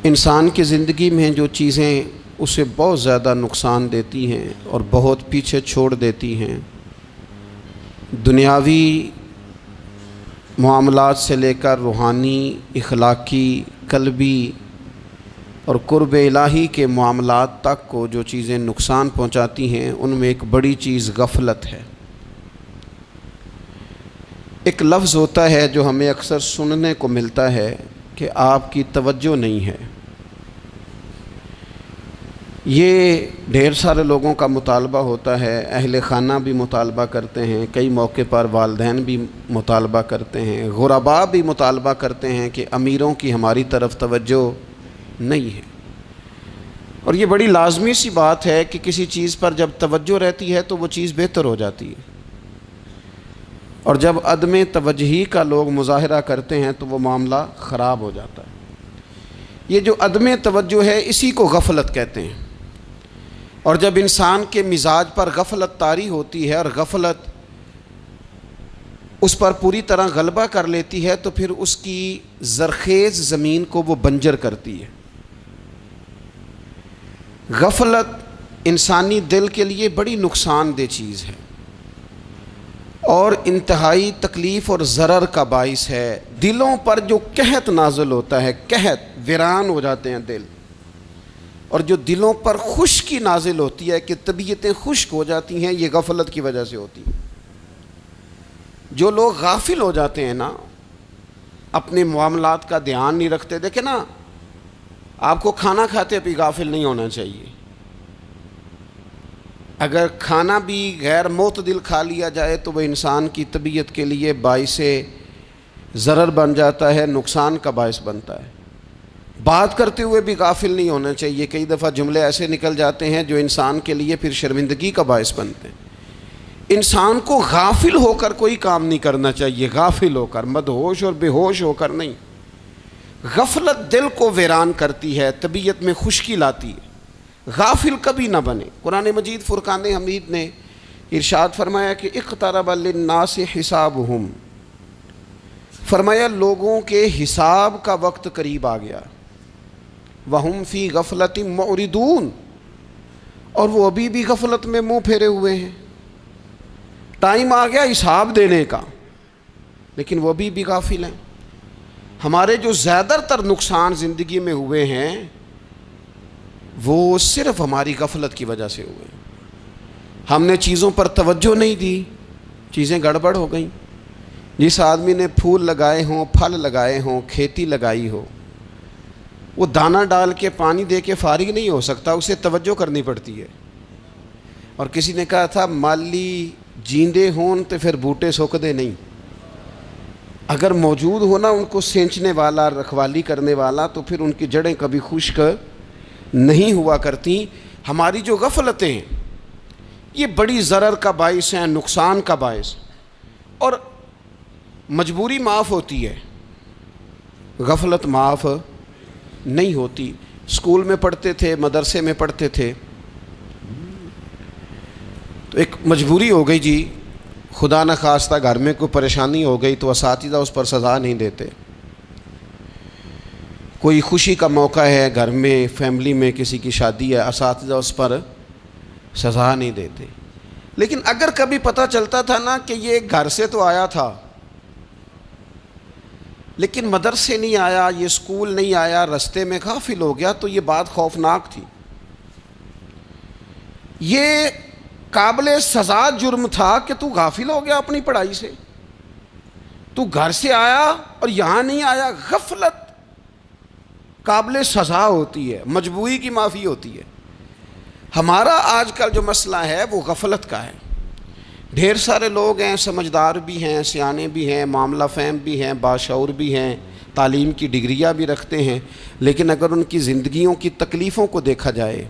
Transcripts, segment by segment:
انسان کی زندگی میں جو چیزیں اسے بہت زیادہ نقصان دیتی ہیں اور بہت پیچھے چھوڑ دیتی ہیں، دنیاوی معاملات سے لے کر روحانی، اخلاقی، قلبی اور قرب الہی کے معاملات تک کو جو چیزیں نقصان پہنچاتی ہیں، ان میں ایک بڑی چیز غفلت ہے۔ ایک لفظ ہوتا ہے جو ہمیں اکثر سننے کو ملتا ہے کہ آپ کی توجہ نہیں ہے۔ یہ ڈھیر سارے لوگوں کا مطالبہ ہوتا ہے، اہل خانہ بھی مطالبہ کرتے ہیں، کئی موقع پر والدین بھی مطالبہ کرتے ہیں، غرباء بھی مطالبہ کرتے ہیں کہ امیروں کی ہماری طرف توجہ نہیں ہے۔ اور یہ بڑی لازمی سی بات ہے کہ کسی چیز پر جب توجہ رہتی ہے تو وہ چیز بہتر ہو جاتی ہے، اور جب عدم توجہی کا لوگ مظاہرہ کرتے ہیں تو وہ معاملہ خراب ہو جاتا ہے۔ یہ جو عدم توجہ ہے اسی کو غفلت کہتے ہیں، اور جب انسان کے مزاج پر غفلت طاری ہوتی ہے اور غفلت اس پر پوری طرح غلبہ کر لیتی ہے تو پھر اس کی زرخیز زمین کو وہ بنجر کرتی ہے۔ غفلت انسانی دل کے لیے بڑی نقصان دہ چیز ہے اور انتہائی تکلیف اور ضرر کا باعث ہے۔ دلوں پر جو قحط نازل ہوتا ہے، قحط، ویران ہو جاتے ہیں دل، اور جو دلوں پر خشکی نازل ہوتی ہے کہ طبیعتیں خشک ہو جاتی ہیں، یہ غفلت کی وجہ سے ہوتی ہے۔ جو لوگ غافل ہو جاتے ہیں نا، اپنے معاملات کا دھیان نہیں رکھتے، دیکھیں نا، آپ کو کھانا کھاتے بھی غافل نہیں ہونا چاہیے۔ اگر کھانا بھی غیر معتدل کھا لیا جائے تو وہ انسان کی طبیعت کے لیے باعث ضرر بن جاتا ہے، نقصان کا باعث بنتا ہے۔ بات کرتے ہوئے بھی غافل نہیں ہونا چاہیے، کئی دفعہ جملے ایسے نکل جاتے ہیں جو انسان کے لیے پھر شرمندگی کا باعث بنتے ہیں۔ انسان کو غافل ہو کر کوئی کام نہیں کرنا چاہیے، غافل ہو کر، مدہوش اور بے ہوش ہو کر نہیں۔ غفلت دل کو ویران کرتی ہے، طبیعت میں خشکی لاتی ہے۔ غافل کبھی نہ بنے۔ قرآن مجید فرقان حمید نے ارشاد فرمایا کہ اقترب للناس حسابہم، فرمایا لوگوں کے حساب کا وقت قریب آ گیا، وہم فی غفلۃ معرضون، اور وہ ابھی بھی غفلت میں منہ پھیرے ہوئے ہیں۔ ٹائم آ گیا حساب دینے کا، لیکن وہ ابھی بھی غافل ہیں۔ ہمارے جو زیادہ تر نقصان زندگی میں ہوئے ہیں وہ صرف ہماری غفلت کی وجہ سے ہوئے۔ ہم نے چیزوں پر توجہ نہیں دی، چیزیں گڑبڑ ہو گئیں۔ جس آدمی نے پھول لگائے ہوں، پھل لگائے ہوں، کھیتی لگائی ہو، وہ دانہ ڈال کے پانی دے کے فارغ نہیں ہو سکتا، اسے توجہ کرنی پڑتی ہے۔ اور کسی نے کہا تھا مالی جیندے ہون تو پھر بوٹے سوکدے نہیں، اگر موجود ہونا ان کو سینچنے والا، رکھوالی کرنے والا، تو پھر ان کی جڑیں کبھی خشک نہیں ہوا کرتی۔ ہماری جو غفلتیں ہیں یہ بڑی ضرر کا باعث ہیں، نقصان کا باعث، اور مجبوری معاف ہوتی ہے، غفلت معاف نہیں ہوتی۔ اسکول میں پڑھتے تھے، مدرسے میں پڑھتے تھے، تو ایک مجبوری ہو گئی جی، خدا نخواستہ گھر میں کوئی پریشانی ہو گئی تو اساتذہ اس پر سزا نہیں دیتے۔ کوئی خوشی کا موقع ہے گھر میں، فیملی میں کسی کی شادی ہے، اساتذہ اس پر سزا نہیں دیتے۔ لیکن اگر کبھی پتہ چلتا تھا نا کہ یہ گھر سے تو آیا تھا لیکن مدرسے نہیں آیا، یہ اسکول نہیں آیا، رستے میں غافل ہو گیا، تو یہ بات خوفناک تھی۔ یہ قابل سزا جرم تھا کہ تو غافل ہو گیا اپنی پڑھائی سے، تو گھر سے آیا اور یہاں نہیں آیا۔ غفلت قابل سزا ہوتی ہے، مجبوری کی معافی ہوتی ہے۔ ہمارا آج کل جو مسئلہ ہے وہ غفلت کا ہے۔ ڈھیر سارے لوگ ہیں، سمجھدار بھی ہیں، سیانے بھی ہیں، معاملہ فہم بھی ہیں، باشعور بھی ہیں، تعلیم کی ڈگریاں بھی رکھتے ہیں، لیکن اگر ان کی زندگیوں کی تکلیفوں کو دیکھا جائے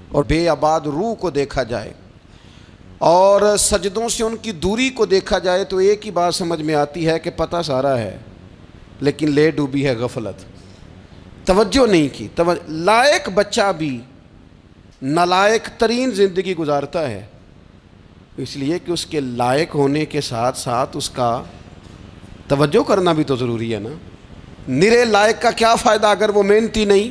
اور بے آباد روح کو دیکھا جائے اور سجدوں سے ان کی دوری کو دیکھا جائے تو ایک ہی بات سمجھ میں آتی ہے کہ پتہ سارا ہے لیکن لے ڈوبی ہے غفلت، توجہ نہیں کی۔ لائق بچہ بھی نالائق ترین زندگی گزارتا ہے، اس لیے کہ اس کے لائق ہونے کے ساتھ ساتھ اس کا توجہ کرنا بھی تو ضروری ہے نا۔ نرے لائق کا کیا فائدہ اگر وہ محنتی نہیں،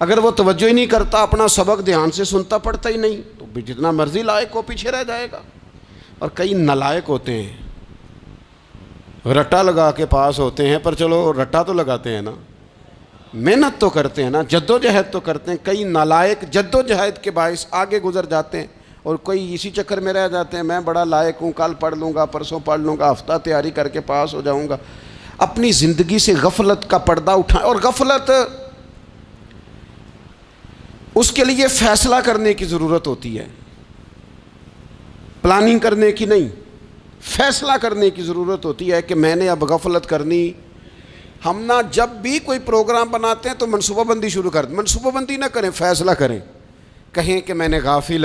اگر وہ توجہ ہی نہیں کرتا، اپنا سبق دھیان سے سنتا پڑھتا ہی نہیں، تو بھی جتنا مرضی لائق ہو پیچھے رہ جائے گا۔ اور کئی نالائق ہوتے ہیں، رٹا لگا کے پاس ہوتے ہیں، پر چلو رٹا تو لگاتے ہیں نا، محنت تو کرتے ہیں نا، جد و جہد تو کرتے ہیں۔ کئی نالائق جد و جہد کے باعث آگے گزر جاتے ہیں، اور کوئی اسی چکر میں رہ جاتے ہیں، میں بڑا لائق ہوں، کل پڑھ لوں گا، پرسوں پڑھ لوں گا، ہفتہ تیاری کر کے پاس ہو جاؤں گا۔ اپنی زندگی سے غفلت کا پردہ اٹھائیں، اور غفلت اس کے لیے فیصلہ کرنے کی ضرورت ہوتی ہے، پلاننگ کرنے کی نہیں، فیصلہ کرنے کی ضرورت ہوتی ہے کہ میں نے اب غفلت کرنی۔ ہم نہ جب بھی کوئی پروگرام بناتے ہیں تو منصوبہ بندی شروع کر دیں، منصوبہ بندی نہ کریں، فیصلہ کریں، کہیں کہ میں نے غافل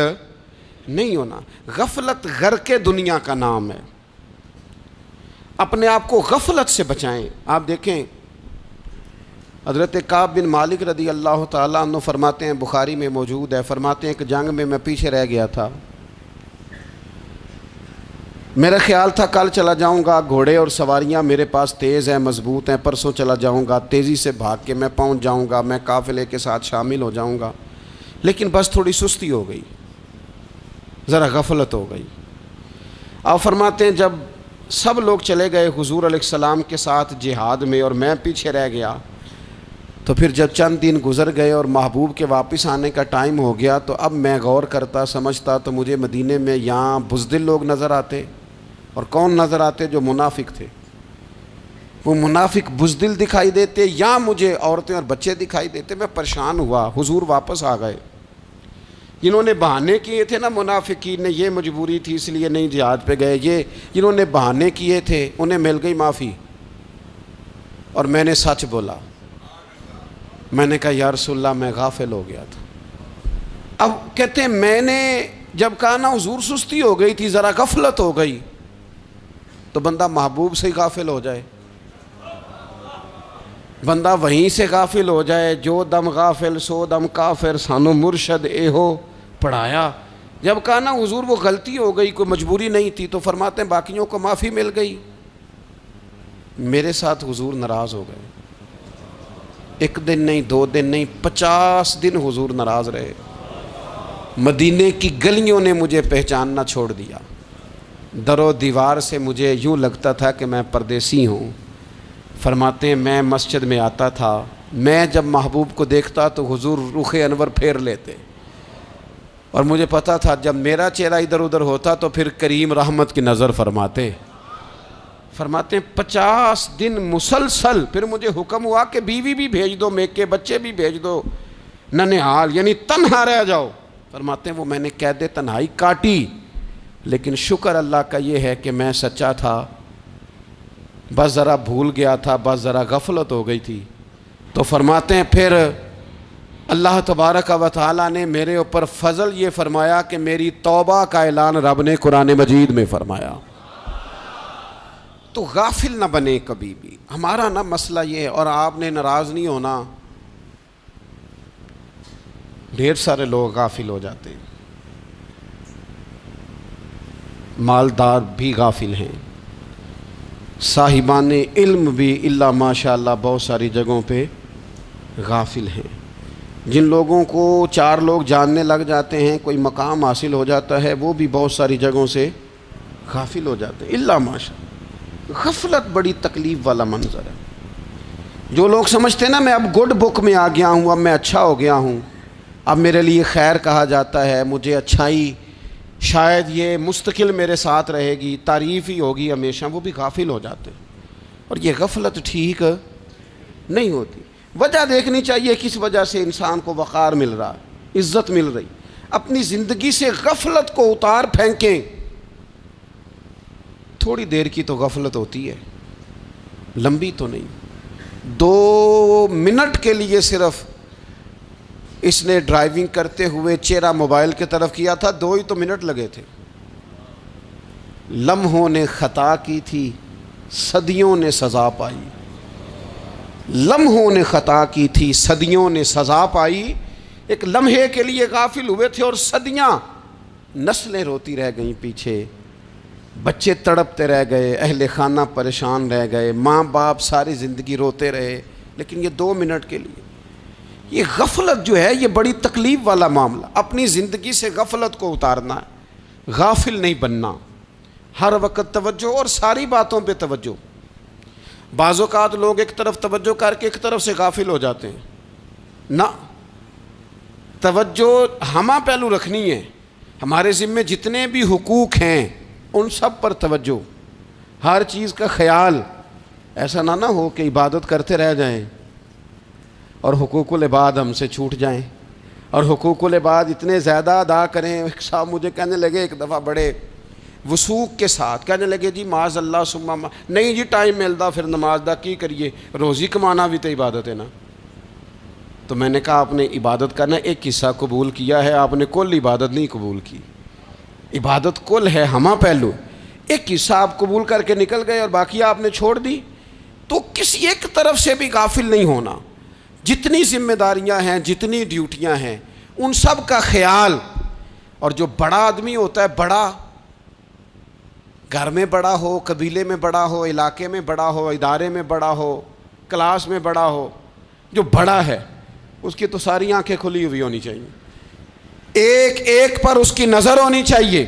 نہیں ہونا۔ غفلت غرق دنیا کا نام ہے، اپنے آپ کو غفلت سے بچائیں۔ آپ دیکھیں حضرت کعب بن مالک رضی اللہ تعالیٰ عنہ فرماتے ہیں، بخاری میں موجود ہے، فرماتے ہیں کہ جنگ میں پیچھے رہ گیا تھا، میرا خیال تھا کل چلا جاؤں گا، گھوڑے اور سواریاں میرے پاس تیز ہیں، مضبوط ہیں، پرسوں چلا جاؤں گا، تیزی سے بھاگ کے میں پہنچ جاؤں گا، میں قافلے کے ساتھ شامل ہو جاؤں گا، لیکن بس تھوڑی سستی ہو گئی، ذرا غفلت ہو گئی۔ آپ فرماتے ہیں جب سب لوگ چلے گئے حضور علیہ السلام کے ساتھ جہاد میں اور میں پیچھے رہ گیا، تو پھر جب چند دن گزر گئے اور محبوب کے واپس آنے کا ٹائم ہو گیا، تو اب میں غور کرتا سمجھتا تو مجھے مدینے میں یہاں بزدل لوگ نظر آتے، اور کون نظر آتے؟ جو منافق تھے، وہ منافق بزدل دکھائی دیتے، یا مجھے عورتیں اور بچے دکھائی دیتے۔ میں پریشان ہوا، حضور واپس آ گئے۔ جنہوں نے بہانے کیے تھے نا منافقین نے، یہ مجبوری تھی اس لیے نہیں جہاد پہ گئے، یہ جنہوں نے بہانے کیے تھے انہیں مل گئی معافی، اور میں نے سچ بولا، میں نے کہا یا رسول اللہ میں غافل ہو گیا تھا۔ اب کہتے ہیں میں نے جب کہا نا حضور سستی ہو گئی تھی، ذرا غفلت ہو گئی، تو بندہ محبوب سے ہی غافل ہو جائے، بندہ وہیں سے غافل ہو جائے۔ جو دم غافل سو دم کافر، سانو مرشد اے ہو پڑھایا۔ جب کہا نا حضور وہ غلطی ہو گئی، کوئی مجبوری نہیں تھی، تو فرماتے ہیں باقیوں کو معافی مل گئی، میرے ساتھ حضور ناراض ہو گئے۔ ایک دن نہیں، 2 دن نہیں، 50 دن حضور ناراض رہے۔ مدینے کی گلیوں نے مجھے پہچاننا چھوڑ دیا، در و دیوار سے مجھے یوں لگتا تھا کہ میں پردیسی ہوں۔ فرماتے ہیں میں مسجد میں آتا تھا، میں جب محبوب کو دیکھتا تو حضور رخ انور پھیر لیتے، اور مجھے پتا تھا جب میرا چہرہ ادھر ادھر ہوتا تو پھر کریم رحمت کی نظر فرماتے۔ فرماتے ہیں 50 دن مسلسل، پھر مجھے حکم ہوا کہ بیوی بھی بھیج دو، میکے بچے بھی بھیج دو، ننھال یعنی تنہا رہ جاؤ۔ فرماتے ہیں وہ میں نے قید تنہائی کاٹی، لیکن شکر اللہ کا یہ ہے کہ میں سچا تھا، بس ذرا بھول گیا تھا، بس ذرا غفلت ہو گئی تھی۔ تو فرماتے ہیں پھر اللہ تبارک و تعالیٰ نے میرے اوپر فضل یہ فرمایا کہ میری توبہ کا اعلان رب نے قرآن مجید میں فرمایا۔ تو غافل نہ بنے کبھی بھی۔ ہمارا نا مسئلہ یہ ہے، اور آپ نے ناراض نہیں ہونا، ڈھیر سارے لوگ غافل ہو جاتے ہیں، مالدار بھی غافل ہیں، صاحبان علم بھی الا ماشاء اللہ بہت ساری جگہوں پہ غافل ہیں۔ جن لوگوں کو 4 لوگ جاننے لگ جاتے ہیں، کوئی مقام حاصل ہو جاتا ہے، وہ بھی بہت ساری جگہوں سے غافل ہو جاتے ہیں الا ماشاء اللہ۔ غفلت بڑی تکلیف والا منظر ہے۔ جو لوگ سمجھتے ہیں نا میں اب گڈ بک میں آ گیا ہوں، اب میں اچھا ہو گیا ہوں، اب میرے لیے خیر کہا جاتا ہے، مجھے اچھائی شاید یہ مستقل میرے ساتھ رہے گی، تعریف ہی ہوگی ہمیشہ، وہ بھی غافل ہو جاتے ہیں۔ اور یہ غفلت ٹھیک نہیں ہوتی۔ وجہ دیکھنی چاہیے کس وجہ سے انسان کو وقار مل رہا ہے، عزت مل رہی۔ اپنی زندگی سے غفلت کو اتار پھینکیں۔ تھوڑی دیر کی تو غفلت ہوتی ہے، لمبی تو نہیں۔ 2 منٹ کے لیے صرف اس نے ڈرائیونگ کرتے ہوئے چہرہ موبائل کی طرف کیا تھا، 2 ہی تو منٹ لگے تھے۔ لمحوں نے خطا کی تھی، صدیوں نے سزا پائی۔ لمحوں نے خطا کی تھی، صدیوں نے سزا پائی۔ ایک لمحے کے لیے غافل ہوئے تھے اور صدیاں، نسلیں روتی رہ گئیں پیچھے۔ بچے تڑپتے رہ گئے، اہل خانہ پریشان رہ گئے، ماں باپ ساری زندگی روتے رہے، لیکن یہ 2 منٹ کے لیے یہ غفلت جو ہے یہ بڑی تکلیف والا معاملہ. اپنی زندگی سے غفلت کو اتارنا ہے، غافل نہیں بننا، ہر وقت توجہ اور ساری باتوں پہ توجہ. بعض اوقات لوگ ایک طرف توجہ کر کے ایک طرف سے غافل ہو جاتے ہیں. نہ، توجہ ہمہ پہلو رکھنی ہے. ہمارے ذمے جتنے بھی حقوق ہیں ان سب پر توجہ، ہر چیز کا خیال. ایسا نہ ہو کہ عبادت کرتے رہ جائیں اور حقوق العباد ہم سے چھوٹ جائیں، اور حقوق العباد اتنے زیادہ ادا کریں. ایک صاحب مجھے کہنے لگے ایک دفعہ بڑے وثوق کے ساتھ، کہنے لگے جی معاذ اللہ ثم نہیں جی ٹائم ملتا پھر نماز دا کی کریے، روزی کمانا بھی تو عبادت ہے نا. تو میں نے کہا آپ نے عبادت کرنا ایک حصہ قبول کیا ہے، آپ نے کل عبادت نہیں قبول کی. عبادت کل ہے، ہمہ پہلو. ایک حصہ آپ قبول کر کے نکل گئے اور باقی آپ نے چھوڑ دی. تو کسی ایک طرف سے بھی غافل نہیں ہونا. جتنی ذمہ داریاں ہیں، جتنی ڈیوٹیاں ہیں، ان سب کا خیال. اور جو بڑا آدمی ہوتا ہے، بڑا گھر میں بڑا ہو، قبیلے میں بڑا ہو، علاقے میں بڑا ہو، ادارے میں بڑا ہو، کلاس میں بڑا ہو، جو بڑا ہے اس کی تو ساری آنکھیں کھلی ہوئی ہونی چاہیے. ایک ایک پر اس کی نظر ہونی چاہیے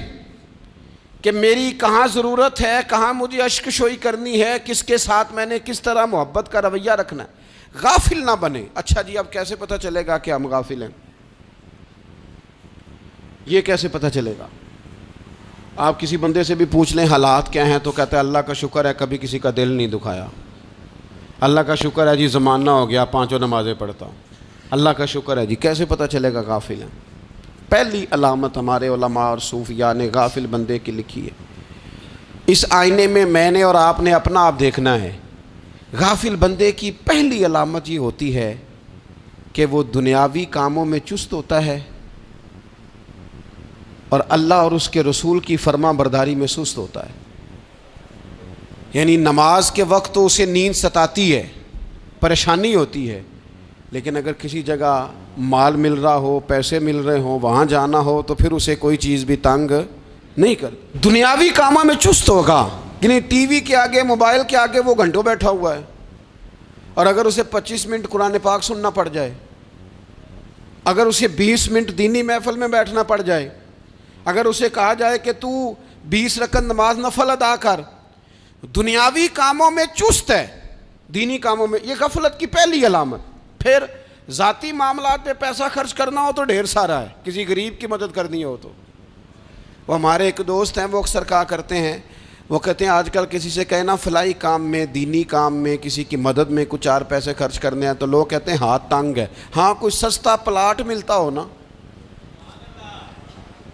کہ میری کہاں ضرورت ہے، کہاں مجھے اشک شوئی کرنی ہے، کس کے ساتھ میں نے کس طرح محبت کا رویہ رکھنا ہے. غافل نہ بنے. اچھا جی اب کیسے پتہ چلے گا کہ ہم غافل ہیں؟ یہ کیسے پتہ چلے گا؟ آپ کسی بندے سے بھی پوچھ لیں حالات کیا ہیں تو کہتا ہے اللہ کا شکر ہے کبھی کسی کا دل نہیں دکھایا، اللہ کا شکر ہے جی زمانہ ہو گیا 5 نمازیں پڑھتا ہوں، اللہ کا شکر ہے جی. کیسے پتہ چلے گا غافل ہیں؟ پہلی علامت ہمارے علماء اور صوفیاء نے غافل بندے کی لکھی ہے. اس آئینے میں نے اور آپ نے اپنا آپ دیکھنا ہے. غافل بندے کی پہلی علامت یہ ہوتی ہے کہ وہ دنیاوی کاموں میں چست ہوتا ہے اور اللہ اور اس کے رسول کی فرما برداری میں سست ہوتا ہے. یعنی نماز کے وقت تو اسے نیند ستاتی ہے، پریشانی ہوتی ہے، لیکن اگر کسی جگہ مال مل رہا ہو، پیسے مل رہے ہوں، وہاں جانا ہو تو پھر اسے کوئی چیز بھی تنگ نہیں کر. دنیاوی کاموں میں چست ہوگا، یعنی ٹی وی کے آگے، موبائل کے آگے وہ گھنٹوں بیٹھا ہوا ہے. اور اگر اسے 25 منٹ قرآن پاک سننا پڑ جائے، اگر اسے 20 منٹ دینی محفل میں بیٹھنا پڑ جائے، اگر اسے کہا جائے کہ تو 20 رکعت نماز نفل ادا کر، دنیاوی کاموں میں چست ہے، دینی کاموں میں، یہ غفلت کی پہلی علامت. پھر ذاتی معاملات پہ پیسہ خرچ کرنا ہو تو ڈھیر سارا ہے، کسی غریب کی مدد کرنی ہو تو. وہ ہمارے ایک دوست ہیں، وہ اکثر کہا کرتے ہیں، وہ کہتے ہیں آج کل کسی سے کہنا فلائی کام میں، دینی کام میں، کسی کی مدد میں کچھ 4 پیسے خرچ کرنے ہیں تو لوگ کہتے ہیں ہاتھ تنگ ہے. ہاں کوئی سستا پلاٹ ملتا ہو نا،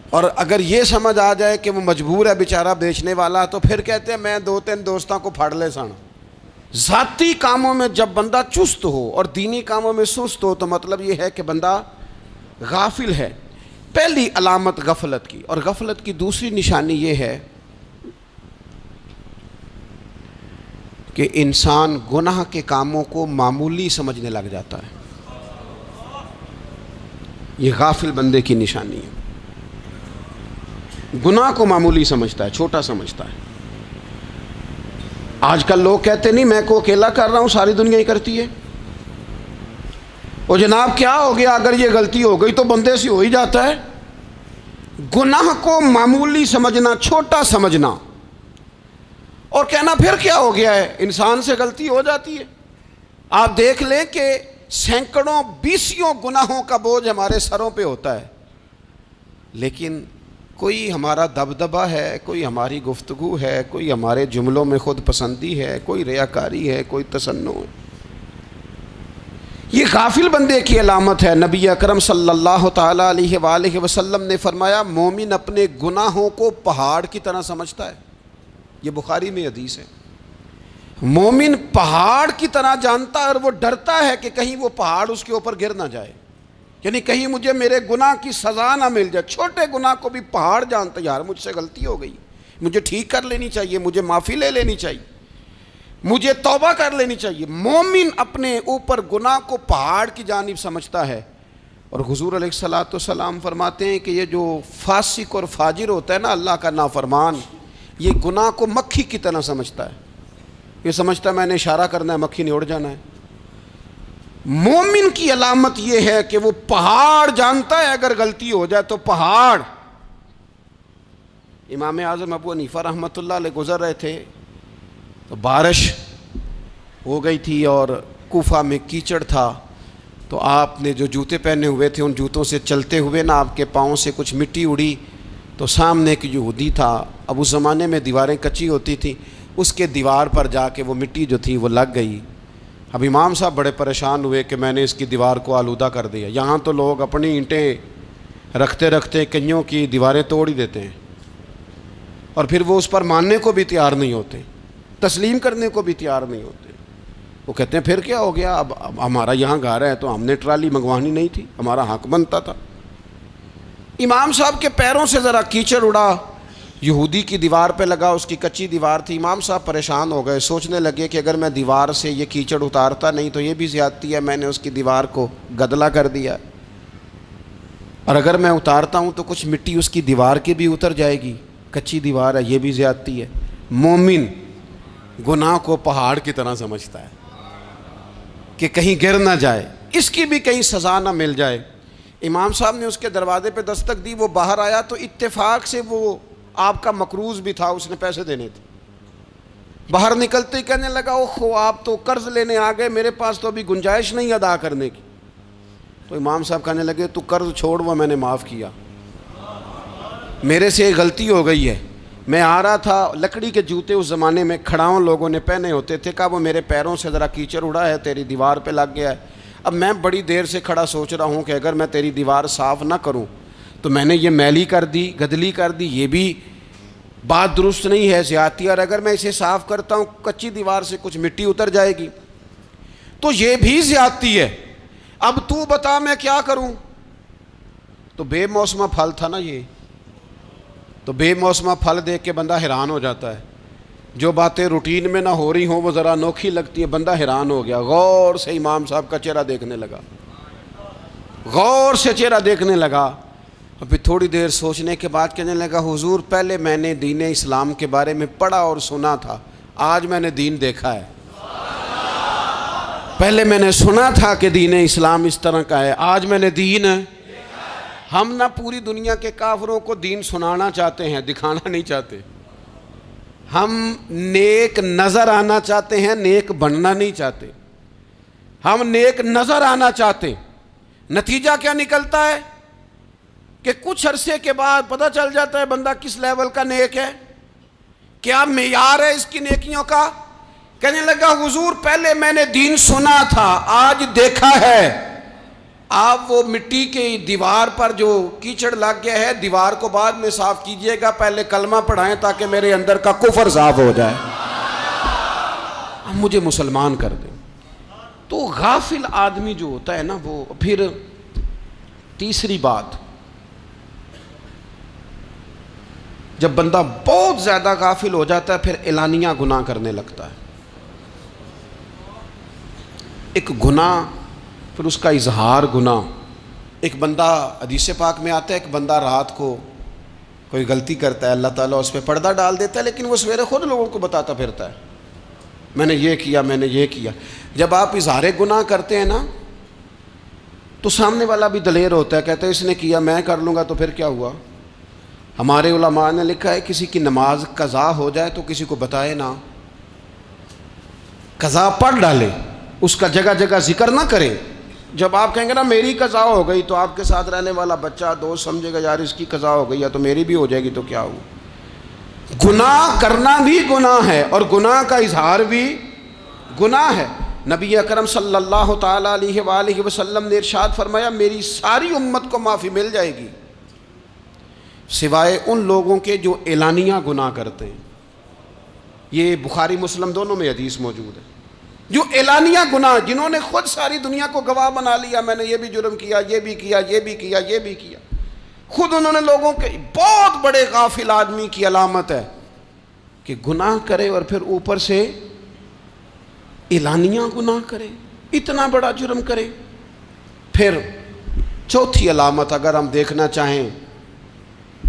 اور اگر یہ سمجھ آ جائے کہ وہ مجبور ہے بیچارہ بیچنے والا، تو پھر کہتے ہیں میں 2-3 دوستوں کو پھاڑ لے سن. ذاتی کاموں میں جب بندہ چست ہو اور دینی کاموں میں سست ہو تو مطلب یہ ہے کہ بندہ غافل ہے. پہلی علامت غفلت کی. اور غفلت کی دوسری نشانی یہ ہے کہ انسان گناہ کے کاموں کو معمولی سمجھنے لگ جاتا ہے. یہ غافل بندے کی نشانی ہے. گناہ کو معمولی سمجھتا ہے، چھوٹا سمجھتا ہے. آج کل لوگ کہتے نہیں میں کو اکیلا کر رہا ہوں، ساری دنیا ہی کرتی ہے. اور جناب کیا ہو گیا اگر یہ غلطی ہو گئی تو بندے سے ہو ہی جاتا ہے. گناہ کو معمولی سمجھنا، چھوٹا سمجھنا اور کہنا پھر کیا ہو گیا ہے، انسان سے غلطی ہو جاتی ہے. آپ دیکھ لیں کہ سینکڑوں بیسیوں گناہوں کا بوجھ ہمارے سروں پہ ہوتا ہے، لیکن کوئی ہمارا دبدبہ ہے، کوئی ہماری گفتگو ہے، کوئی ہمارے جملوں میں خود پسندی ہے، کوئی ریاکاری ہے، کوئی تصنع ہے. یہ غافل بندے کی علامت ہے. نبی اکرم صلی اللہ تعالیٰ علیہ وآلہ وسلم نے فرمایا مومن اپنے گناہوں کو پہاڑ کی طرح سمجھتا ہے. یہ بخاری میں حدیث ہے. مومن پہاڑ کی طرح جانتا ہے اور وہ ڈرتا ہے کہ کہیں وہ پہاڑ اس کے اوپر گر نہ جائے، یعنی کہیں مجھے میرے گناہ کی سزا نہ مل جائے. چھوٹے گناہ کو بھی پہاڑ جانتا ہے، یار مجھ سے غلطی ہو گئی، مجھے ٹھیک کر لینی چاہیے، مجھے معافی لے لینی چاہیے، مجھے توبہ کر لینی چاہیے. مومن اپنے اوپر گناہ کو پہاڑ کی جانب سمجھتا ہے. اور حضور علیہ الصلوۃ والسلام فرماتے ہیں کہ یہ جو فاسق اور فاجر ہوتا ہے نا، اللہ کا نافرمان، یہ گناہ کو مکھی کی طرح سمجھتا ہے، یہ سمجھتا ہے میں نے اشارہ کرنا ہے مکھی نے اڑ جانا ہے۔ مومن کی علامت یہ ہے کہ وہ پہاڑ جانتا ہے اگر غلطی ہو جائے تو پہاڑ۔ امام اعظم ابو حنیفہ رحمۃ اللہ علیہ گزر رہے تھے تو بارش ہو گئی تھی اور کوفہ میں کیچڑ تھا، تو آپ نے جو جوتے پہنے ہوئے تھے ان جوتوں سے چلتے ہوئے نا آپ کے پاؤں سے کچھ مٹی اڑی، تو سامنے ایک یہودی تھا، اب اس زمانے میں دیواریں کچی ہوتی تھیں، اس کے دیوار پر جا کے وہ مٹی جو تھی وہ لگ گئی۔ اب امام صاحب بڑے پریشان ہوئے کہ میں نے اس کی دیوار کو آلودہ کر دیا۔ یہاں تو لوگ اپنی اینٹیں رکھتے رکھتے کئیوں کی دیواریں توڑ ہی دیتے ہیں، اور پھر وہ اس پر ماننے کو بھی تیار نہیں ہوتے، تسلیم کرنے کو بھی تیار نہیں ہوتے۔ وہ کہتے ہیں پھر کیا ہو گیا، اب ہمارا یہاں گھر ہے تو ہم نے ٹرالی منگوانی نہیں تھی، ہمارا حق بنتا تھا۔ امام صاحب کے پیروں سے ذرا کیچڑ اڑا، یہودی کی دیوار پہ لگا، اس کی کچی دیوار تھی۔ امام صاحب پریشان ہو گئے، سوچنے لگے کہ اگر میں دیوار سے یہ کیچڑ اتارتا نہیں تو یہ بھی زیادتی ہے، میں نے اس کی دیوار کو گدلا کر دیا، اور اگر میں اتارتا ہوں تو کچھ مٹی اس کی دیوار کی بھی اتر جائے گی، کچی دیوار ہے، یہ بھی زیادتی ہے۔ مومن گناہ کو پہاڑ کی طرح سمجھتا ہے کہ کہیں گر نہ جائے، اس کی بھی کہیں سزا نہ مل جائے۔ امام صاحب نے اس کے دروازے پہ دستک دی، وہ باہر آیا تو اتفاق سے وہ آپ کا مقروض بھی تھا، اس نے پیسے دینے تھے۔ باہر نکلتے ہی کہنے لگا اوہ آپ تو قرض لینے آ گئے، میرے پاس تو ابھی گنجائش نہیں ادا کرنے کی۔ تو امام صاحب کہنے لگے تو قرض چھوڑ، وہ میں نے معاف کیا، میرے سے غلطی ہو گئی ہے، میں آ رہا تھا، لکڑی کے جوتے اس زمانے میں کھڑاؤں لوگوں نے پہنے ہوتے تھے، کہا وہ میرے پیروں سے ذرا کیچڑ اڑا ہے، تیری دیوار پہ لگ گیا ہے۔ اب میں بڑی دیر سے کھڑا سوچ رہا ہوں کہ اگر میں تیری دیوار صاف نہ کروں تو میں نے یہ میلی کر دی، گدلی کر دی، یہ بھی بات درست نہیں ہے، زیادتی، اور اگر میں اسے صاف کرتا ہوں کچی دیوار سے کچھ مٹی اتر جائے گی تو یہ بھی زیادتی ہے، اب تو بتا میں کیا کروں۔ تو بے موسمہ پھل تھا نا یہ، تو بے موسمہ پھل دیکھ کے بندہ حیران ہو جاتا ہے، جو باتیں روٹین میں نہ ہو رہی ہوں وہ ذرا انوکھی لگتی ہے، بندہ حیران ہو گیا، غور سے امام صاحب کا چہرہ دیکھنے لگا، غور سے چہرہ دیکھنے لگا، اور پھر تھوڑی دیر سوچنے کے بعد کہنے لگا حضور پہلے میں نے دین اسلام کے بارے میں پڑھا اور سنا تھا، آج میں نے دین دیکھا ہے۔ پہلے میں نے سنا تھا کہ دین اسلام اس طرح کا ہے، آج میں نے دین ہم نہ پوری دنیا کے کافروں کو دین سنانا چاہتے ہیں، دکھانا نہیں چاہتے، ہم نیک نظر آنا چاہتے ہیں، نیک بننا نہیں چاہتے، ہم نیک نظر آنا چاہتے۔ نتیجہ کیا نکلتا ہے کہ کچھ عرصے کے بعد پتہ چل جاتا ہے بندہ کس لیول کا نیک ہے، کیا معیار ہے اس کی نیکیوں کا۔ کہنے لگا حضور پہلے میں نے دین سنا تھا، آج دیکھا ہے۔ آپ وہ مٹی کی دیوار پر جو کیچڑ لگ گیا ہے، دیوار کو بعد میں صاف کیجئے گا، پہلے کلمہ پڑھائیں تاکہ میرے اندر کا کفر صاف ہو جائے، مجھے مسلمان کر دیں۔ تو غافل آدمی جو ہوتا ہے نا، وہ پھر تیسری بات، جب بندہ بہت زیادہ غافل ہو جاتا ہے پھر اعلانیہ گناہ کرنے لگتا ہے۔ ایک گناہ پھر اس کا اظہار گناہ، ایک بندہ حدیث پاک میں آتا ہے، ایک بندہ رات کو کوئی غلطی کرتا ہے، اللہ تعالیٰ اس پہ پردہ ڈال دیتا ہے، لیکن وہ سویرے خود لوگوں کو بتاتا پھرتا ہے میں نے یہ کیا، میں نے یہ کیا۔ جب آپ اظہار گناہ کرتے ہیں نا تو سامنے والا بھی دلیر ہوتا ہے، کہتا ہے اس نے کیا میں کر لوں گا تو پھر کیا ہوا۔ ہمارے علماء نے لکھا ہے کسی کی نماز قضا ہو جائے تو کسی کو بتائے نہ، قضا پڑھ ڈالے، اس کا جگہ جگہ ذکر نہ کرے۔ جب آپ کہیں گے نا میری قضا ہو گئی تو آپ کے ساتھ رہنے والا بچہ دوست سمجھے گا یار اس کی قضا ہو گئی ہے تو میری بھی ہو جائے گی تو کیا ہوا۔ گناہ کرنا بھی گناہ ہے اور گناہ کا اظہار بھی گناہ ہے۔ نبی اکرم صلی اللہ تعالیٰ علیہ وآلہ وسلم نے ارشاد فرمایا میری ساری امت کو معافی مل جائے گی سوائے ان لوگوں کے جو اعلانیہ گناہ کرتے ہیں۔ یہ بخاری مسلم دونوں میں حدیث موجود ہے۔ جو اعلانیہ گناہ، جنہوں نے خود ساری دنیا کو گواہ بنا لیا، میں نے یہ بھی جرم کیا، یہ بھی کیا، یہ بھی کیا، یہ بھی کیا، خود انہوں نے لوگوں کے، بہت بڑے غافل آدمی کی علامت ہے کہ گناہ کرے اور پھر اوپر سے اعلانیہ گناہ کرے، اتنا بڑا جرم کرے۔ پھر چوتھی علامت اگر ہم دیکھنا چاہیں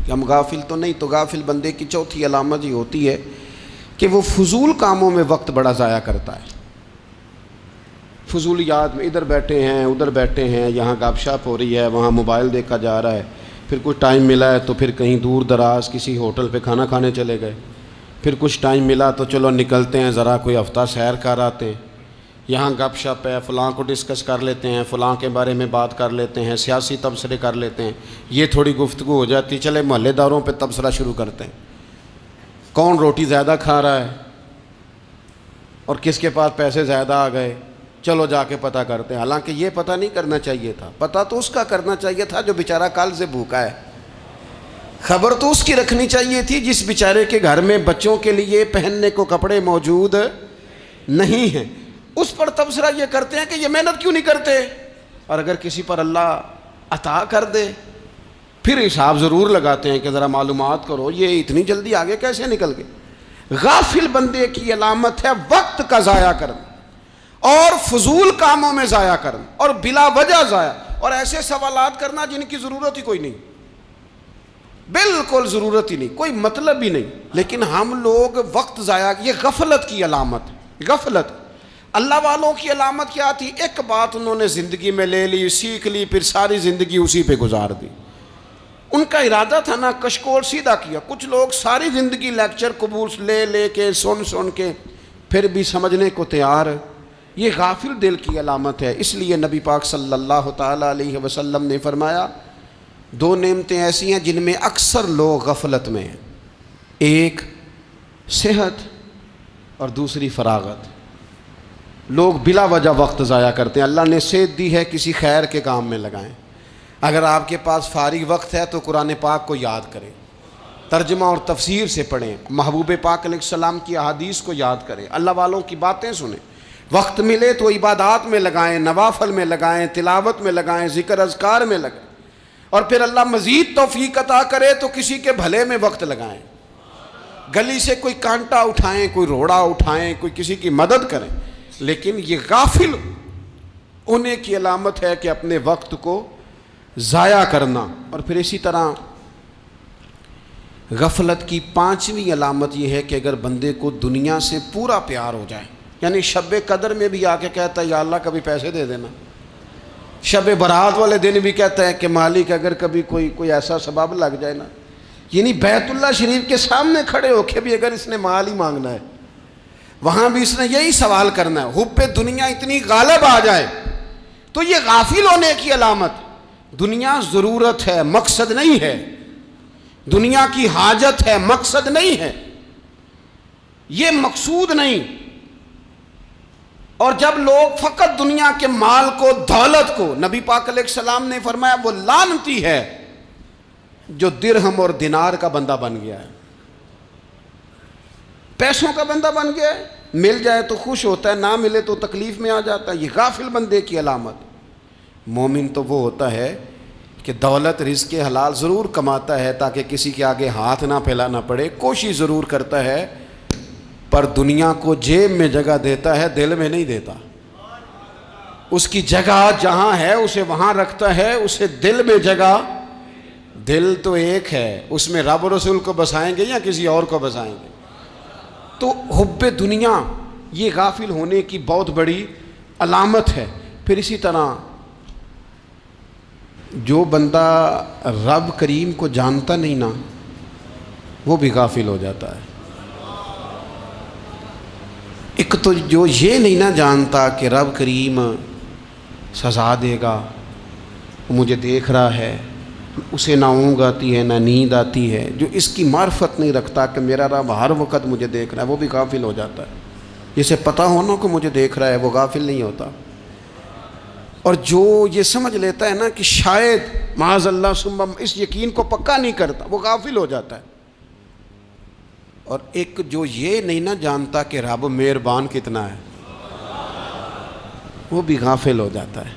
کہ ہم غافل تو نہیں. تو غافل بندے کی چوتھی علامت یہ ہوتی ہے کہ وہ فضول کاموں میں وقت بڑا ضائع کرتا ہے. فضولیات میں ادھر بیٹھے ہیں ادھر بیٹھے ہیں, یہاں گپ شپ ہو رہی ہے, وہاں موبائل دیکھا جا رہا ہے, پھر کچھ ٹائم ملا ہے تو پھر کہیں دور دراز کسی ہوٹل پہ کھانا کھانے چلے گئے, پھر کچھ ٹائم ملا تو چلو نکلتے ہیں ذرا کوئی ہفتہ سیر کر آتے ہیں, یہاں گپ شپ ہے, فلاں کو ڈسکس کر لیتے ہیں, فلاں کے بارے میں بات کر لیتے ہیں, سیاسی تبصرے کر لیتے ہیں, یہ تھوڑی گفتگو ہو جاتی, چلے محلے داروں پہ تبصرہ شروع کرتے ہیں, کون روٹی زیادہ کھا رہا ہے اور کس کے پاس پیسے زیادہ آ گئے, چلو جا کے پتہ کرتے ہیں. حالانکہ یہ پتہ نہیں کرنا چاہیے تھا, پتہ تو اس کا کرنا چاہیے تھا جو بیچارہ کل سے بھوکا ہے. خبر تو اس کی رکھنی چاہیے تھی جس بیچارے کے گھر میں بچوں کے لیے پہننے کو کپڑے موجود نہیں ہیں. اس پر تبصرہ یہ کرتے ہیں کہ یہ محنت کیوں نہیں کرتے, اور اگر کسی پر اللہ عطا کر دے پھر حساب ضرور لگاتے ہیں کہ ذرا معلومات کرو یہ اتنی جلدی آگے کیسے نکل گئے. غافل بندے کی علامت ہے وقت کا ضائع کرنا اور فضول کاموں میں ضائع کرنا اور بلا وجہ ضائع, اور ایسے سوالات کرنا جن کی ضرورت ہی کوئی نہیں, بالکل ضرورت ہی نہیں, کوئی مطلب ہی نہیں, لیکن ہم لوگ وقت ضائع. یہ غفلت کی علامت. غفلت اللہ والوں کی علامت کیا تھی؟ ایک بات انہوں نے زندگی میں لے لی, سیکھ لی, پھر ساری زندگی اسی پہ گزار دی. ان کا ارادہ تھا نا کشکول سیدھا کیا. کچھ لوگ ساری زندگی لیکچر قبول لے کے سن کے پھر بھی سمجھنے کو تیار. یہ غافل دل کی علامت ہے. اس لیے نبی پاک صلی اللہ تعالیٰ علیہ وسلم نے فرمایا دو نعمتیں ایسی ہیں جن میں اکثر لوگ غفلت میں ہیں, ایک صحت اور دوسری فراغت. لوگ بلا وجہ وقت ضائع کرتے ہیں. اللہ نے صحت دی ہے, کسی خیر کے کام میں لگائیں. اگر آپ کے پاس فارغ وقت ہے تو قرآن پاک کو یاد کریں, ترجمہ اور تفسیر سے پڑھیں, محبوب پاک علیہ السلام کی احادیث کو یاد کریں, اللہ والوں کی باتیں سنیں. وقت ملے تو عبادات میں لگائیں, نوافل میں لگائیں, تلاوت میں لگائیں, ذکر اذکار میں لگائیں, اور پھر اللہ مزید توفیق عطا کرے تو کسی کے بھلے میں وقت لگائیں. گلی سے کوئی کانٹا اٹھائیں, کوئی روڑا اٹھائیں, کوئی کسی کی مدد کریں. لیکن یہ غافل ہونے کی علامت ہے کہ اپنے وقت کو ضائع کرنا. اور پھر اسی طرح غفلت کی پانچویں علامت یہ ہے کہ اگر بندے کو دنیا سے پورا پیار ہو جائے, یعنی شب قدر میں بھی آ کے کہتا ہے یا اللہ کبھی پیسے دے دینا, شب برات والے دن بھی کہتا ہے کہ مالک اگر کبھی کوئی ایسا سبب لگ جائے نا, یعنی بیت اللہ شریف کے سامنے کھڑے ہو کے بھی اگر اس نے مال ہی مانگنا ہے وہاں بھی اس نے یہی سوال کرنا ہے, حب دنیا اتنی غالب آ جائے. تو یہ غافل ہونے کی علامت. دنیا ضرورت ہے, مقصد نہیں ہے. دنیا کی حاجت ہے, مقصد نہیں ہے. یہ مقصود نہیں. اور جب لوگ فقط دنیا کے مال کو, دولت کو, نبی پاک علیہ السلام نے فرمایا وہ لعنتی ہے جو درہم اور دینار کا بندہ بن گیا ہے, پیسوں کا بندہ بن گیا ہے. مل جائے تو خوش ہوتا ہے, نہ ملے تو تکلیف میں آ جاتا ہے. یہ غافل بندے کی علامت. مومن تو وہ ہوتا ہے کہ دولت رزق حلال ضرور کماتا ہے تاکہ کسی کے آگے ہاتھ نہ پھیلانا پڑے, کوشش ضرور کرتا ہے, پر دنیا کو جیب میں جگہ دیتا ہے, دل میں نہیں دیتا. اس کی جگہ جہاں ہے اسے وہاں رکھتا ہے, اسے دل میں جگہ. دل تو ایک ہے, اس میں رب و رسول کو بسائیں گے یا کسی اور کو بسائیں گے. تو حب دنیا یہ غافل ہونے کی بہت بڑی علامت ہے. پھر اسی طرح جو بندہ رب کریم کو جانتا نہیں نا وہ بھی غافل ہو جاتا ہے. ایک تو جو یہ نہیں نہ جانتا کہ رب کریم سزا دے گا, مجھے دیکھ رہا ہے, اسے نہ اونگ آتی ہے نہ نیند آتی ہے, جو اس کی معرفت نہیں رکھتا کہ میرا رب ہر وقت مجھے دیکھ رہا ہے, وہ بھی غافل ہو جاتا ہے. جسے پتہ ہونا کہ مجھے دیکھ رہا ہے وہ غافل نہیں ہوتا. اور جو یہ سمجھ لیتا ہے نا کہ شاید معاذ اللہ ثم اس یقین کو پکا نہیں کرتا, وہ غافل ہو جاتا ہے. اور ایک جو یہ نہیں نہ جانتا کہ رب مہربان کتنا ہے وہ بھی غافل ہو جاتا ہے.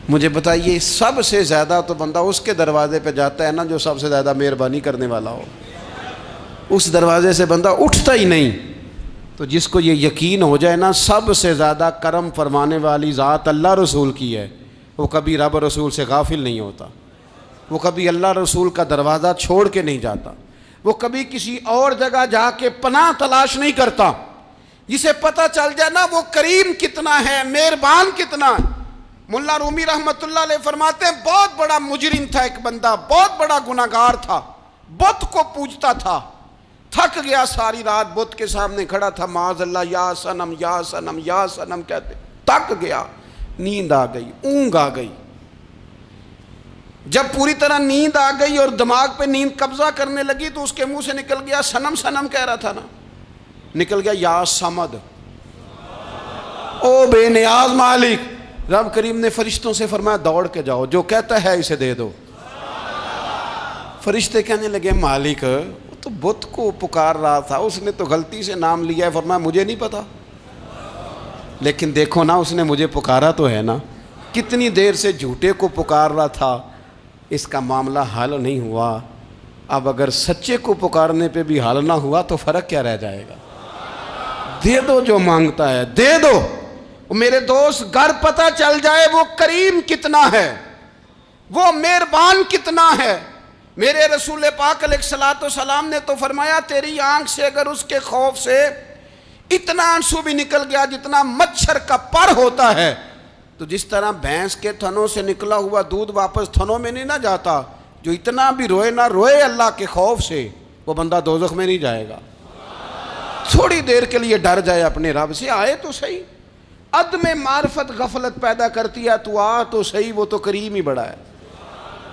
مجھے بتائیے سب سے زیادہ تو بندہ اس کے دروازے پہ جاتا ہے نا جو سب سے زیادہ مہربانی کرنے والا ہو, اس دروازے سے بندہ اٹھتا ہی نہیں. تو جس کو یہ یقین ہو جائے نا سب سے زیادہ کرم فرمانے والی ذات اللہ رسول کی ہے, وہ کبھی رب رسول سے غافل نہیں ہوتا. وہ کبھی اللہ رسول کا دروازہ چھوڑ کے نہیں جاتا، وہ کبھی کسی اور جگہ جا کے پناہ تلاش نہیں کرتا۔ جسے پتہ چل جائے نا وہ کریم کتنا ہے، مہربان کتنا ہے۔ ملا رومی رحمت اللہ علیہ فرماتے ہیں بہت بڑا مجرم تھا ایک بندہ، بہت بڑا گناہگار تھا، بت کو پوجتا تھا، تھک گیا ساری رات بت کے سامنے کھڑا تھا، معاذ اللہ یا صنم یا صنم یا صنم کہتے، تھک گیا، نیند آ گئی، اونگ آ گئی۔ جب پوری طرح نیند آ گئی اور دماغ پہ نیند قبضہ کرنے لگی تو اس کے منہ سے نکل گیا، صنم صنم کہہ رہا تھا نا، نکل گیا یا صمد، او بے نیاز مالک۔ رب کریم نے فرشتوں سے فرمایا دوڑ کے جاؤ، جو کہتا ہے اسے دے دو۔ فرشتے کہنے لگے مالک وہ تو بت کو پکار رہا تھا، اس نے تو غلطی سے نام لیا ہے۔ فرمایا مجھے نہیں پتا، لیکن دیکھو نا اس نے مجھے پکارا تو ہے نا، کتنی دیر سے جھوٹے کو پکار رہا تھا، اس کا معاملہ حل نہیں ہوا۔ اب اگر سچے کو پکارنے پہ بھی حل نہ ہوا تو فرق کیا رہ جائے گا؟ دے دو جو مانگتا ہے، دے دو۔ میرے دوست گھر پتہ چل جائے وہ کریم کتنا ہے، وہ مہربان کتنا ہے۔ میرے رسول پاک علیہ الصلوۃ والسلام نے تو فرمایا تیری آنکھ سے اگر اس کے خوف سے اتنا آنسو بھی نکل گیا جتنا مچھر کا پر ہوتا ہے، تو جس طرح بھینس کے تھنوں سے نکلا ہوا دودھ واپس تھنوں میں نہیں نہ جاتا، جو اتنا بھی روئے نہ روئے اللہ کے خوف سے، وہ بندہ دوزخ میں نہیں جائے گا۔ تھوڑی دیر کے لیے ڈر جائے اپنے رب سے، آئے تو صحیح۔ عدم معرفت غفلت پیدا کرتی ہے، تو آ تو صحیح، وہ تو کریم ہی بڑا ہے،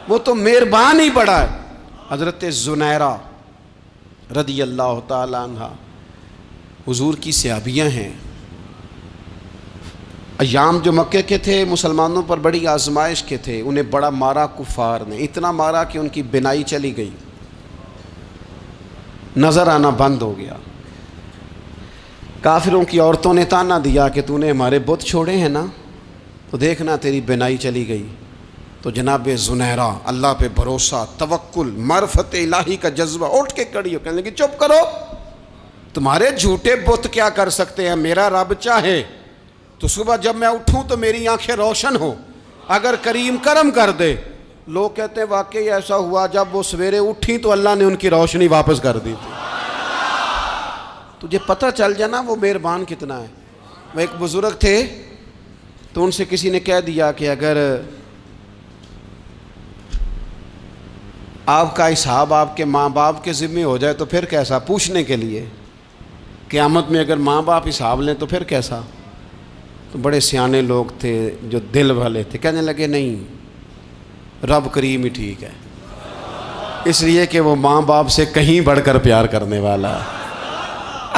وہ تو مہربان ہی بڑا ہے۔ حضرت زنیرہ رضی اللہ تعالی عنہ حضور کی صحابیاں ہیں۔ ایام جو مکے کے تھے مسلمانوں پر بڑی آزمائش کے تھے، انہیں بڑا مارا کفار نے، اتنا مارا کہ ان کی بینائی چلی گئی، نظر آنا بند ہو گیا۔ کافروں کی عورتوں نے تانا دیا کہ تو نے ہمارے بت چھوڑے ہیں نا، تو دیکھنا تیری بینائی چلی گئی۔ تو جناب زنیرہ اللہ پہ بھروسہ، توکل، معرفت الہی کا جذبہ، اٹھ کے کھڑی ہو کہنے لگی چپ کرو، تمہارے جھوٹے بت کیا کر سکتے ہیں، میرا رب چاہے تو صبح جب میں اٹھوں تو میری آنکھیں روشن ہو، اگر کریم کرم کر دے۔ لوگ کہتے ہیں واقعی ایسا ہوا، جب وہ سویرے اٹھیں تو اللہ نے ان کی روشنی واپس کر دی تھی۔ تجھے پتہ چل جانا وہ مہربان کتنا ہے۔ وہ ایک بزرگ تھے تو ان سے کسی نے کہہ دیا کہ اگر آپ کا حساب آپ کے ماں باپ کے ذمہ ہو جائے تو پھر کیسا، پوچھنے کے لیے قیامت میں اگر ماں باپ حساب لیں تو پھر کیسا۔ تو بڑے سیانے لوگ تھے جو دل والے تھے، کہنے لگے نہیں، رب کریم ہی ٹھیک ہے، اس لیے کہ وہ ماں باپ سے کہیں بڑھ کر پیار کرنے والا ہے۔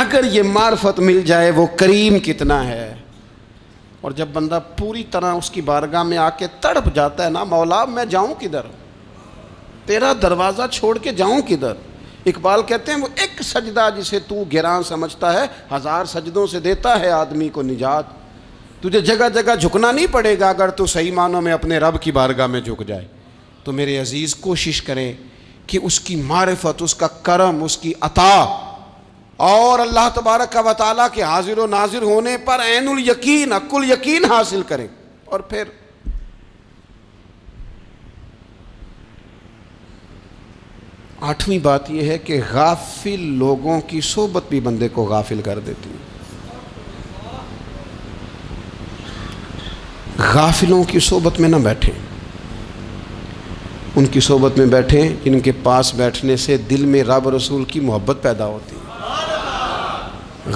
اگر یہ معرفت مل جائے وہ کریم کتنا ہے۔ اور جب بندہ پوری طرح اس کی بارگاہ میں آ کے تڑپ جاتا ہے نا، مولا میں جاؤں کدھر، تیرا دروازہ چھوڑ کے جاؤں کدھر۔ اقبال کہتے ہیں وہ ایک سجدہ جسے تو گراں سمجھتا ہے، 1000 سجدوں سے دیتا ہے آدمی کو نجات۔ تجھے جگہ جگہ جھکنا نہیں پڑے گا اگر تو صحیح معنوں میں اپنے رب کی بارگاہ میں جھک جائے۔ تو میرے عزیز کوشش کریں کہ اس کی معرفت، اس کا کرم، اس کی عطا اور اللہ تبارک و تعالیٰ کے حاضر و ناظر ہونے پر عین الیقین، حق الیقین حاصل کریں۔ اور پھر آٹھویں بات یہ ہے کہ غافل لوگوں کی صحبت بھی بندے کو غافل کر دیتی ہے۔ غافلوں کی صحبت میں نہ بیٹھیں، ان کی صحبت میں بیٹھیں جن کے پاس بیٹھنے سے دل میں رب رسول کی محبت پیدا ہوتی ہے۔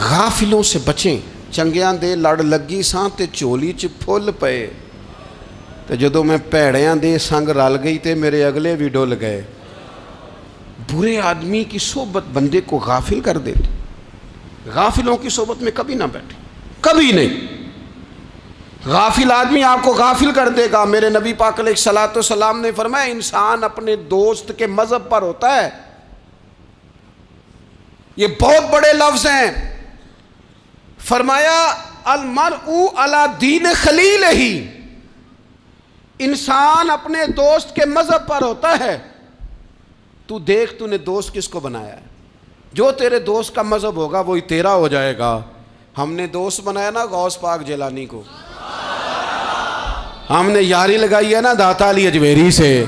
غافلوں سے بچیں۔ چنگیاں دے لڑ لگی ساں تے چولی چ پھل پئے، تے جدوں میں پیڑیاں دے سنگ رل گئی تے میرے اگلے بھی ڈول گئے۔ برے آدمی کی صحبت بندے کو غافل کر دیتی۔ غافلوں کی صحبت میں کبھی نہ بیٹھیں، کبھی نہیں۔ غافل آدمی آپ کو غافل کر دے گا۔ میرے نبی پاک علیہ الصلوۃ والسلام نے فرمایا انسان اپنے دوست کے مذہب پر ہوتا ہے۔ یہ بہت بڑے لفظ ہیں۔ فرمایا المرء علی دین خلیلہ، انسان اپنے دوست کے مذہب پر ہوتا ہے۔ تو دیکھ تو نے دوست کس کو بنایا ہے، جو تیرے دوست کا مذہب ہوگا وہی تیرا ہو جائے گا۔ ہم نے دوست بنایا نا غوث پاک جیلانی کو، ہم نے یاری لگائی ہے نا داتا علی اجمیری سے،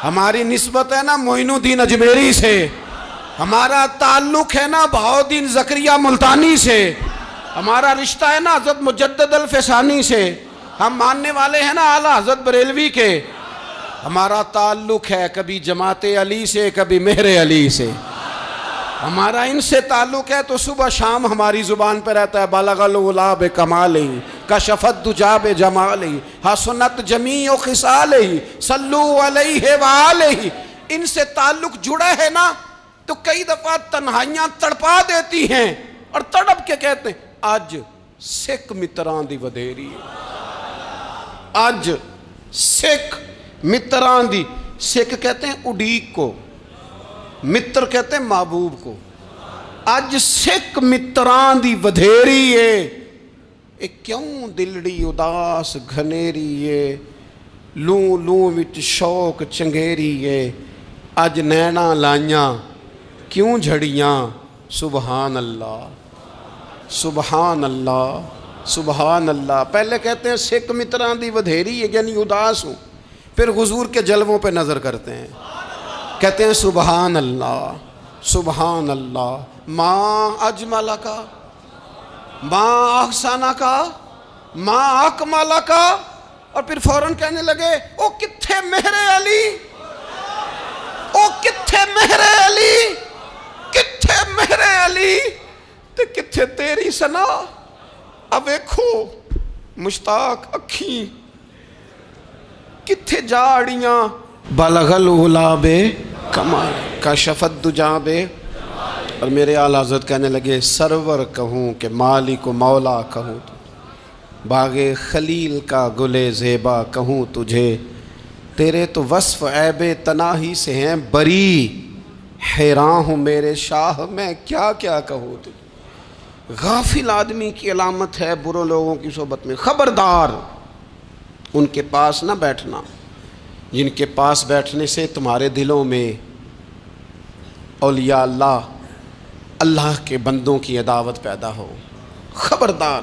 ہماری نسبت ہے نا معین الدین اجمیری سے، ہمارا تعلق ہے نا بہاؤالدین زکریہ ملتانی سے، ہمارا رشتہ ہے نا حضرت مجدد الفسانی سے، ہم ماننے والے ہیں نا اعلیٰ حضرت بریلوی کے، ہمارا تعلق ہے کبھی جماعت علی سے کبھی مہر علی سے، ہمارا ان سے تعلق ہے تو صبح شام ہماری زبان پہ رہتا ہے بالغ العلا بکمالہ کشف الدجی بجمالہ حسنت جمیع خصالہ صلو علیہ وآلہ۔ ان سے تعلق جڑا ہے نا تو کئی دفعہ تنہائیاں تڑپا دیتی ہیں اور تڑپ کے کہتے ہیں آج سکھ متران دی ودھیری ہے، آج سکھ متران دی، سکھ کہتے ہیں اڈیق کو، متر کہتے ہیں محبوب کو، اج سکھ متران دی ودھیری ہے، اے کیوں دلڑی اداس گھنیری ہے، لوں لوں وچ شوق چنگیری ہے، اج نینا لائیاں کیوں جھڑیاں، سبحان اللہ سبحان اللہ سبحان اللہ۔ پہلے کہتے ہیں سکھ متران دی ودھیری ہے یعنی اداس ہوں، پھر حضور کے جلووں پہ نظر کرتے ہیں، کہتے ہیں سبحان اللہ سبحان اللہ، ماں اجمل کا ماں احسن کا ماں اکمل کا، اور پھر فوراً کہنے لگے او کتھے مہر علی، او کتھے مہر علی، کتھے مہر علی تے کتھے تیری سنا، اب ویکھو مشتاق اکھیں کتھے جاڑیاں، بلغ العلا بے کمال کشف الدجی بے، اور میرے اعلیٰ حضرت کہنے لگے سرور کہوں کہ مالک و مولا کہوں، باغ خلیل کا گلے زیبا کہوں تجھے، تیرے تو وصف عیب تناہی سے ہیں بری، حیران ہوں میرے شاہ میں کیا کیا کہوں تجھے۔ غافل آدمی کی علامت ہے برے لوگوں کی صحبت میں، خبردار ان کے پاس نہ بیٹھنا جن کے پاس بیٹھنے سے تمہارے دلوں میں اولیاء اللہ اللہ کے بندوں کی عداوت پیدا ہو، خبردار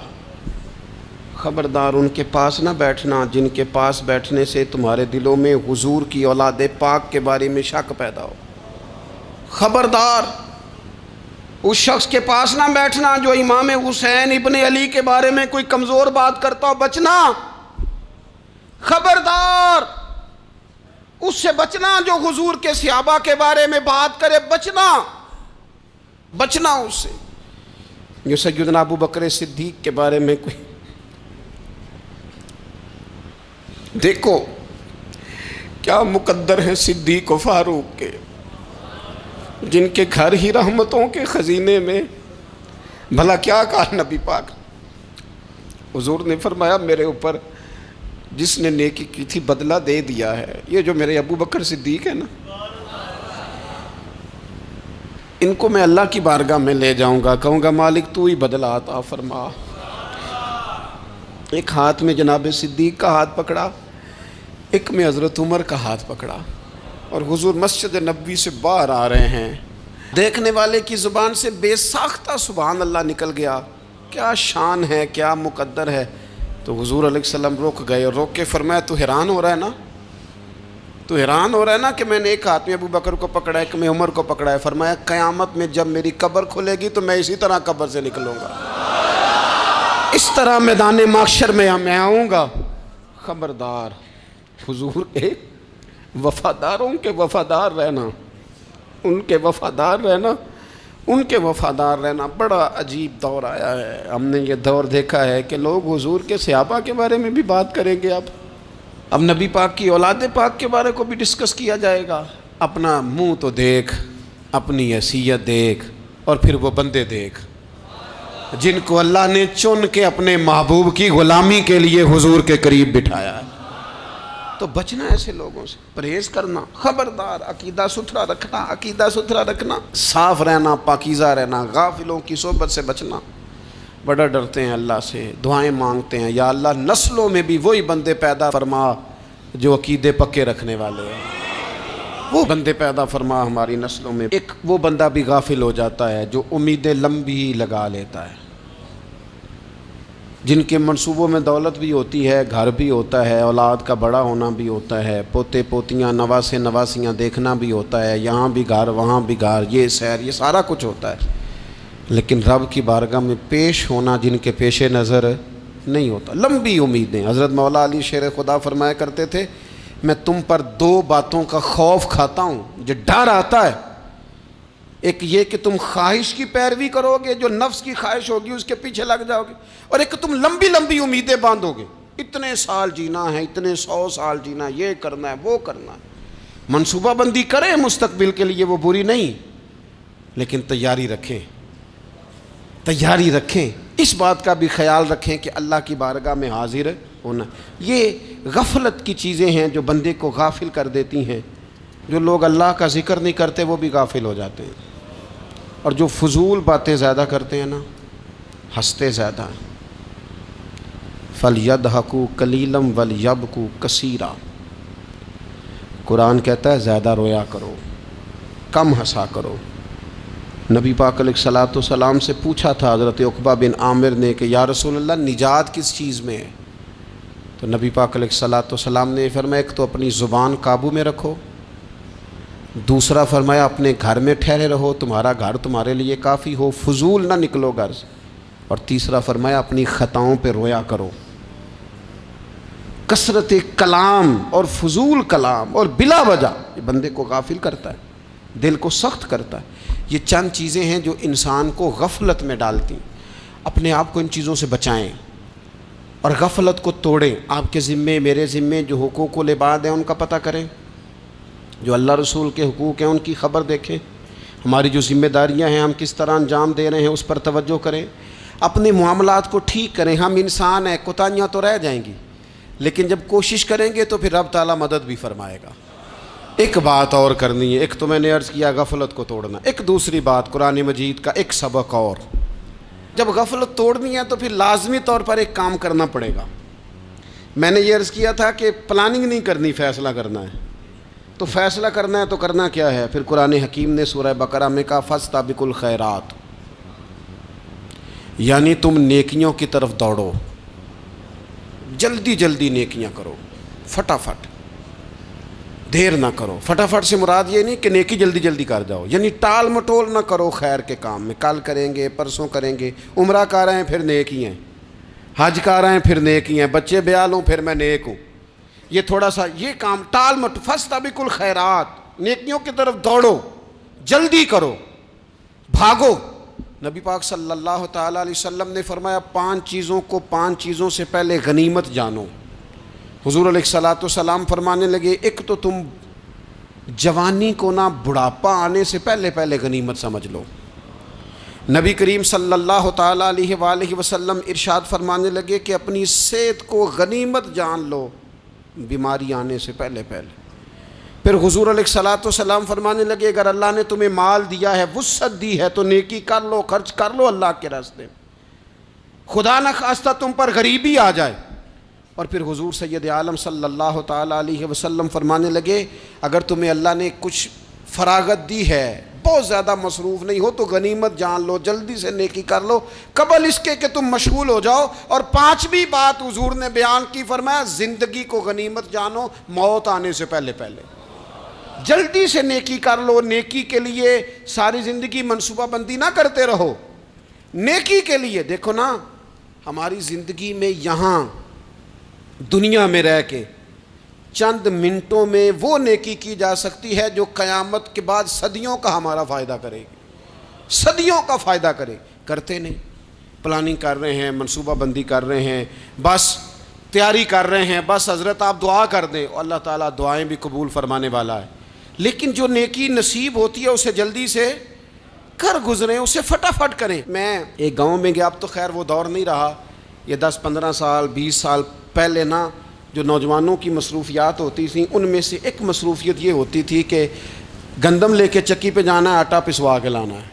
خبردار ان کے پاس نہ بیٹھنا جن کے پاس بیٹھنے سے تمہارے دلوں میں حضور کی اولاد پاک کے بارے میں شک پیدا ہو، خبردار اس شخص کے پاس نہ بیٹھنا جو امام حسین ابن علی کے بارے میں کوئی کمزور بات کرتا ہو، بچنا، خبردار اس سے بچنا جو حضور کے صحابہ کے بارے میں بات کرے، بچنا بچنا اس سے، جو سیدنا ابو بکر صدیق کے بارے میں کوئی، دیکھو کیا مقدر ہیں صدیق و فاروق کے، جن کے گھر ہی رحمتوں کے خزینے میں، بھلا کیا کہا نبی پاک، حضور نے فرمایا میرے اوپر جس نے نیکی کی تھی بدلہ دے دیا ہے، یہ جو میرے ابو بکر صدیق ہے نا، ان کو میں اللہ کی بارگاہ میں لے جاؤں گا، کہوں گا مالک تو ہی بدلہ عطا فرما۔ ایک ہاتھ میں جناب صدیق کا ہاتھ پکڑا، ایک میں حضرت عمر کا ہاتھ پکڑا، اور حضور مسجد نبوی سے باہر آ رہے ہیں، دیکھنے والے کی زبان سے بے ساختہ سبحان اللہ نکل گیا، کیا شان ہے کیا مقدر ہے۔ تو حضور علیہ السلام رک گئے اور روک کے فرمایا تو حیران ہو رہا ہے نا، تو حیران ہو رہا ہے نا کہ میں نے ایک ہاتھ میں ابو بکر کو پکڑا ہے، ایک میں عمر کو پکڑا ہے، فرمایا قیامت میں جب میری قبر کھلے گی تو میں اسی طرح قبر سے نکلوں گا، اس طرح میدان محشر میں میں آؤں گا۔ خبردار حضور ایک وفاداروں کے وفادار رہنا، ان کے وفادار رہنا، ان کے وفادار رہنا بڑا عجیب دور آیا ہے۔ ہم نے یہ دور دیکھا ہے کہ لوگ حضور کے صحابہ کے بارے میں بھی بات کریں گے، اب نبی پاک کی اولاد پاک کے بارے کو بھی ڈسکس کیا جائے گا۔ اپنا منہ تو دیکھ، اپنی حیثیت دیکھ، اور پھر وہ بندے دیکھ جن کو اللہ نے چن کے اپنے محبوب کی غلامی کے لیے حضور کے قریب بٹھایا ہے۔ تو بچنا ایسے لوگوں سے، پرہیز کرنا، خبردار عقیدہ ستھرا رکھنا، عقیدہ ستھرا رکھنا، صاف رہنا، پاکیزہ رہنا، غافلوں کی صحبت سے بچنا۔ بڑا ڈرتے ہیں اللہ سے، دعائیں مانگتے ہیں یا اللہ نسلوں میں بھی وہی بندے پیدا فرما جو عقیدے پکے رکھنے والے ہیں، وہ بندے پیدا فرما ہماری نسلوں میں۔ ایک وہ بندہ بھی غافل ہو جاتا ہے جو امیدیں لمبی لگا لیتا ہے، جن کے منصوبوں میں دولت بھی ہوتی ہے، گھر بھی ہوتا ہے، اولاد کا بڑا ہونا بھی ہوتا ہے، پوتے پوتیاں نواسے نواسیاں دیکھنا بھی ہوتا ہے، یہاں بھی گھر وہاں بھی گھر، یہ سیر، یہ سارا کچھ ہوتا ہے، لیکن رب کی بارگاہ میں پیش ہونا جن کے پیش نظر نہیں ہوتا۔ لمبی امیدیں۔ حضرت مولا علی شیر خدا فرمایا کرتے تھے، میں تم پر دو باتوں کا خوف کھاتا ہوں، جو ڈر آتا ہے، ایک یہ کہ تم خواہش کی پیروی کرو گے، جو نفس کی خواہش ہوگی اس کے پیچھے لگ جاؤ گے، اور ایک کہ تم لمبی لمبی امیدیں باندھو گے، اتنے سال جینا ہے، اتنے 100 سال جینا، یہ کرنا ہے وہ کرنا ہے۔ منصوبہ بندی کریں مستقبل کے لیے، وہ بری نہیں، لیکن تیاری رکھیں، تیاری رکھیں، اس بات کا بھی خیال رکھیں کہ اللہ کی بارگاہ میں حاضر ہونا۔ یہ غفلت کی چیزیں ہیں جو بندے کو غافل کر دیتی ہیں۔ جو لوگ اللہ کا ذکر نہیں کرتے وہ بھی غافل ہو جاتے ہیں، اور جو فضول باتیں زیادہ کرتے ہیں نا، ہنستے زیادہ ہیں۔ فَلْيَضْحَكُوا قَلِيلًا وَلْيَبْكُوا كَثِيرًا، قرآن کہتا ہے زیادہ رویا کرو، کم ہنسا کرو۔ نبی پاک علیہ الصلوۃ والسلام سے پوچھا تھا حضرت عقبہ بن عامر نے کہ یا رسول اللہ نجات کس چیز میں ہے؟ تو نبی پاک علیہ الصلوۃ والسلام نے فرمایا ایک تو اپنی زبان قابو میں رکھو، دوسرا فرمایا اپنے گھر میں ٹھہرے رہو، تمہارا گھر تمہارے لیے کافی ہو، فضول نہ نکلو گھر سے، اور تیسرا فرمایا اپنی خطاؤں پہ رویا کرو۔ کثرت کلام اور فضول کلام اور بلا وجہ یہ بندے کو غافل کرتا ہے، دل کو سخت کرتا ہے۔ یہ چند چیزیں ہیں جو انسان کو غفلت میں ڈالتی ہیں۔ اپنے آپ کو ان چیزوں سے بچائیں اور غفلت کو توڑیں۔ آپ کے ذمے، میرے ذمے جو حقوق العباد ہیں ان کا پتہ کریں، جو اللہ رسول کے حقوق ہیں ان کی خبر دیکھیں، ہماری جو ذمہ داریاں ہیں ہم کس طرح انجام دے رہے ہیں اس پر توجہ کریں، اپنے معاملات کو ٹھیک کریں۔ ہم انسان ہیں، کوتاہیاں تو رہ جائیں گی، لیکن جب کوشش کریں گے تو پھر رب تعالیٰ مدد بھی فرمائے گا۔ ایک بات اور کرنی ہے، ایک تو میں نے عرض کیا غفلت کو توڑنا، ایک دوسری بات قرآن مجید کا ایک سبق اور، جب غفلت توڑنی ہے تو پھر لازمی طور پر ایک کام کرنا پڑے گا۔ میں نے یہ عرض کیا تھا کہ پلاننگ نہیں کرنی، فیصلہ کرنا ہے۔ تو فیصلہ کرنا ہے تو کرنا کیا ہے؟ پھر قرآن حکیم نے سورہ بقرہ میں کہا فاستبقوا الخیرات، یعنی تم نیکیوں کی طرف دوڑو، جلدی جلدی نیکیاں کرو، فٹافٹ، دیر نہ کرو۔ فٹافٹ سے مراد یہ نہیں کہ نیکی جلدی جلدی کر جاؤ، یعنی ٹال مٹول نہ کرو خیر کے کام میں، کل کریں گے، پرسوں کریں گے، عمرہ کر رہے ہیں پھر نیکی ہیں، حج کر رہے ہیں پھر نیکی ہیں، بچے بیال ہوں پھر میں نیک ہوں، یہ تھوڑا سا یہ کام ٹال مٹ۔ فاستبقوا الخیرات، نیکیوں کی طرف دوڑو، جلدی کرو، بھاگو۔ نبی پاک صلی اللہ تعالیٰ علیہ وسلم نے فرمایا 5 چیزوں کو 5 چیزوں سے پہلے غنیمت جانو۔ حضور علیہ الصلوۃ والسلام فرمانے لگے ایک تو تم جوانی کو نہ بڑھاپا آنے سے پہلے پہلے غنیمت سمجھ لو۔ نبی کریم صلی اللہ تعالیٰ علیہ وآلہ وسلم ارشاد فرمانے لگے کہ اپنی صحت کو غنیمت جان لو، بیماری آنے سے پہلے پہلے۔ پھر حضور علیہ الصلوۃ والسلام فرمانے لگے اگر اللہ نے تمہیں مال دیا ہے، وسعت دی ہے، تو نیکی کر لو، خرچ کر لو اللہ کے راستے میں، خدا نہ خواستہ تم پر غریبی آ جائے۔ اور پھر حضور سید عالم صلی اللہ تعالیٰ علیہ وسلم فرمانے لگے اگر تمہیں اللہ نے کچھ فراغت دی ہے، بہت زیادہ مصروف نہیں ہو، تو غنیمت جان لو، جلدی سے نیکی کر لو قبل اس کے کہ تم مشغول ہو جاؤ۔ اور 5ویں بات حضور نے بیان کی، فرمایا زندگی کو غنیمت جانو، موت آنے سے پہلے پہلے جلدی سے نیکی کر لو۔ نیکی کے لیے ساری زندگی منصوبہ بندی نہ کرتے رہو، نیکی کے لیے دیکھو نا، ہماری زندگی میں یہاں دنیا میں رہ کے چند منٹوں میں وہ نیکی کی جا سکتی ہے جو قیامت کے بعد صدیوں کا ہمارا فائدہ کرے گی، صدیوں کا فائدہ کرے۔ کرتے نہیں، پلاننگ کر رہے ہیں، منصوبہ بندی کر رہے ہیں، بس تیاری کر رہے ہیں، بس حضرت آپ دعا کر دیں، اللہ تعالیٰ دعائیں بھی قبول فرمانے والا ہے، لیکن جو نیکی نصیب ہوتی ہے اسے جلدی سے کر گزریں، اسے فٹافٹ کریں۔ میں ایک گاؤں میں گیا، اب تو خیر وہ دور نہیں رہا، یہ 10-15 سال 20 سال پہلے نا جو نوجوانوں کی مصروفیات ہوتی تھیں ان میں سے ایک مصروفیت یہ ہوتی تھی کہ گندم لے کے چکی پہ جانا ہے، آٹا پسوا کے لانا ہے۔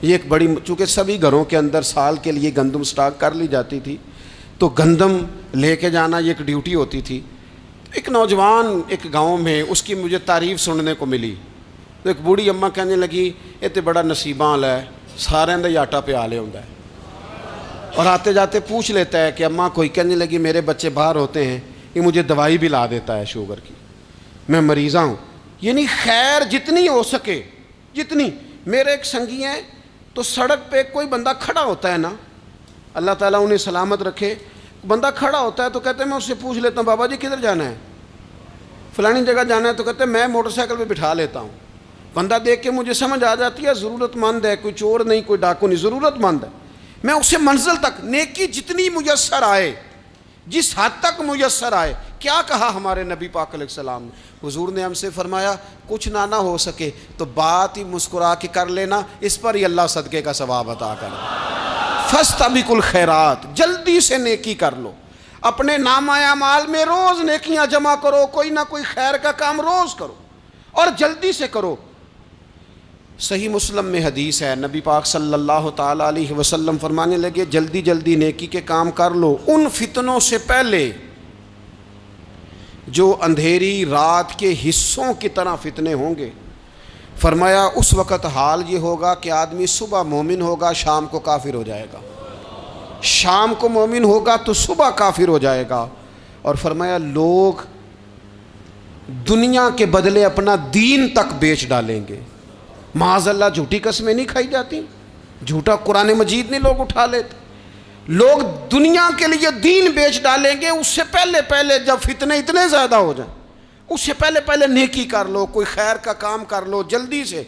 یہ ایک بڑی، چونکہ سبھی گھروں کے اندر سال کے لیے گندم سٹاک کر لی جاتی تھی، تو گندم لے کے جانا یہ ایک ڈیوٹی ہوتی تھی۔ ایک نوجوان ایک گاؤں میں، اس کی مجھے تعریف سننے کو ملی، تو ایک بوڑھی اماں کہنے لگی یہ تو بڑا نصیباں والا ہے، سارے دا آٹا پیا لے ہوندا ہے۔ اور آتے جاتے پوچھ لیتا ہے کہ اماں کوئی کہنے لگی میرے بچے باہر ہوتے ہیں، یہ مجھے دوائی بھی لا دیتا ہے شوگر کی، میں مریضہ ہوں۔ یعنی خیر جتنی ہو سکے، جتنی۔ میرے ایک سنگی ہیں تو سڑک پہ کوئی بندہ کھڑا ہوتا ہے نا، اللہ تعالیٰ انہیں سلامت رکھے، بندہ کھڑا ہوتا ہے تو کہتے ہیں میں اس سے پوچھ لیتا ہوں بابا جی کدھر جانا ہے، فلانی جگہ جانا ہے، تو کہتے ہیں میں موٹر سائیکل پہ بٹھا لیتا ہوں۔ بندہ دیکھ کے مجھے سمجھ آ جاتی ہے ضرورت مند ہے، کوئی چور نہیں، کوئی ڈاکو نہیں، ضرورت مند ہے۔ میں اسے منزل تک، نیکی جتنی میسر آئے، جس حد تک میسر آئے۔ کیا کہا ہمارے نبی پاک علیہ السلام نے؟ حضور نے ہم سے فرمایا کچھ نہ ہو سکے تو بات ہی مسکرا کے کر لینا، اس پر ہی اللہ صدقے کا ثواب عطا کرے۔ فاستبقوا الخیرات، جلدی سے نیکی کر لو، اپنے نامہ اعمال میں روز نیکیاں جمع کرو، کوئی نہ کوئی خیر کا کام روز کرو اور جلدی سے کرو۔ صحیح مسلم میں حدیث ہے، نبی پاک صلی اللہ تعالیٰ علیہ وسلم فرمانے لگے جلدی جلدی نیکی کے کام کر لو ان فتنوں سے پہلے جو اندھیری رات کے حصوں کی طرح فتنے ہوں گے۔ فرمایا اس وقت حال یہ ہوگا کہ آدمی صبح مومن ہوگا، شام کو کافر ہو جائے گا، شام کو مومن ہوگا تو صبح کافر ہو جائے گا۔ اور فرمایا لوگ دنیا کے بدلے اپنا دین تک بیچ ڈالیں گے۔ معاذ اللہ جھوٹی قسمیں نہیں کھائی جاتی، جھوٹا قرآن مجید نہیں لوگ اٹھا لیتے، لوگ دنیا کے لیے دین بیچ ڈالیں گے۔ اس سے پہلے جب فتنے اتنے زیادہ ہو جائیں، اس سے پہلے نیکی کر لو، کوئی خیر کا کام کر لو، جلدی سے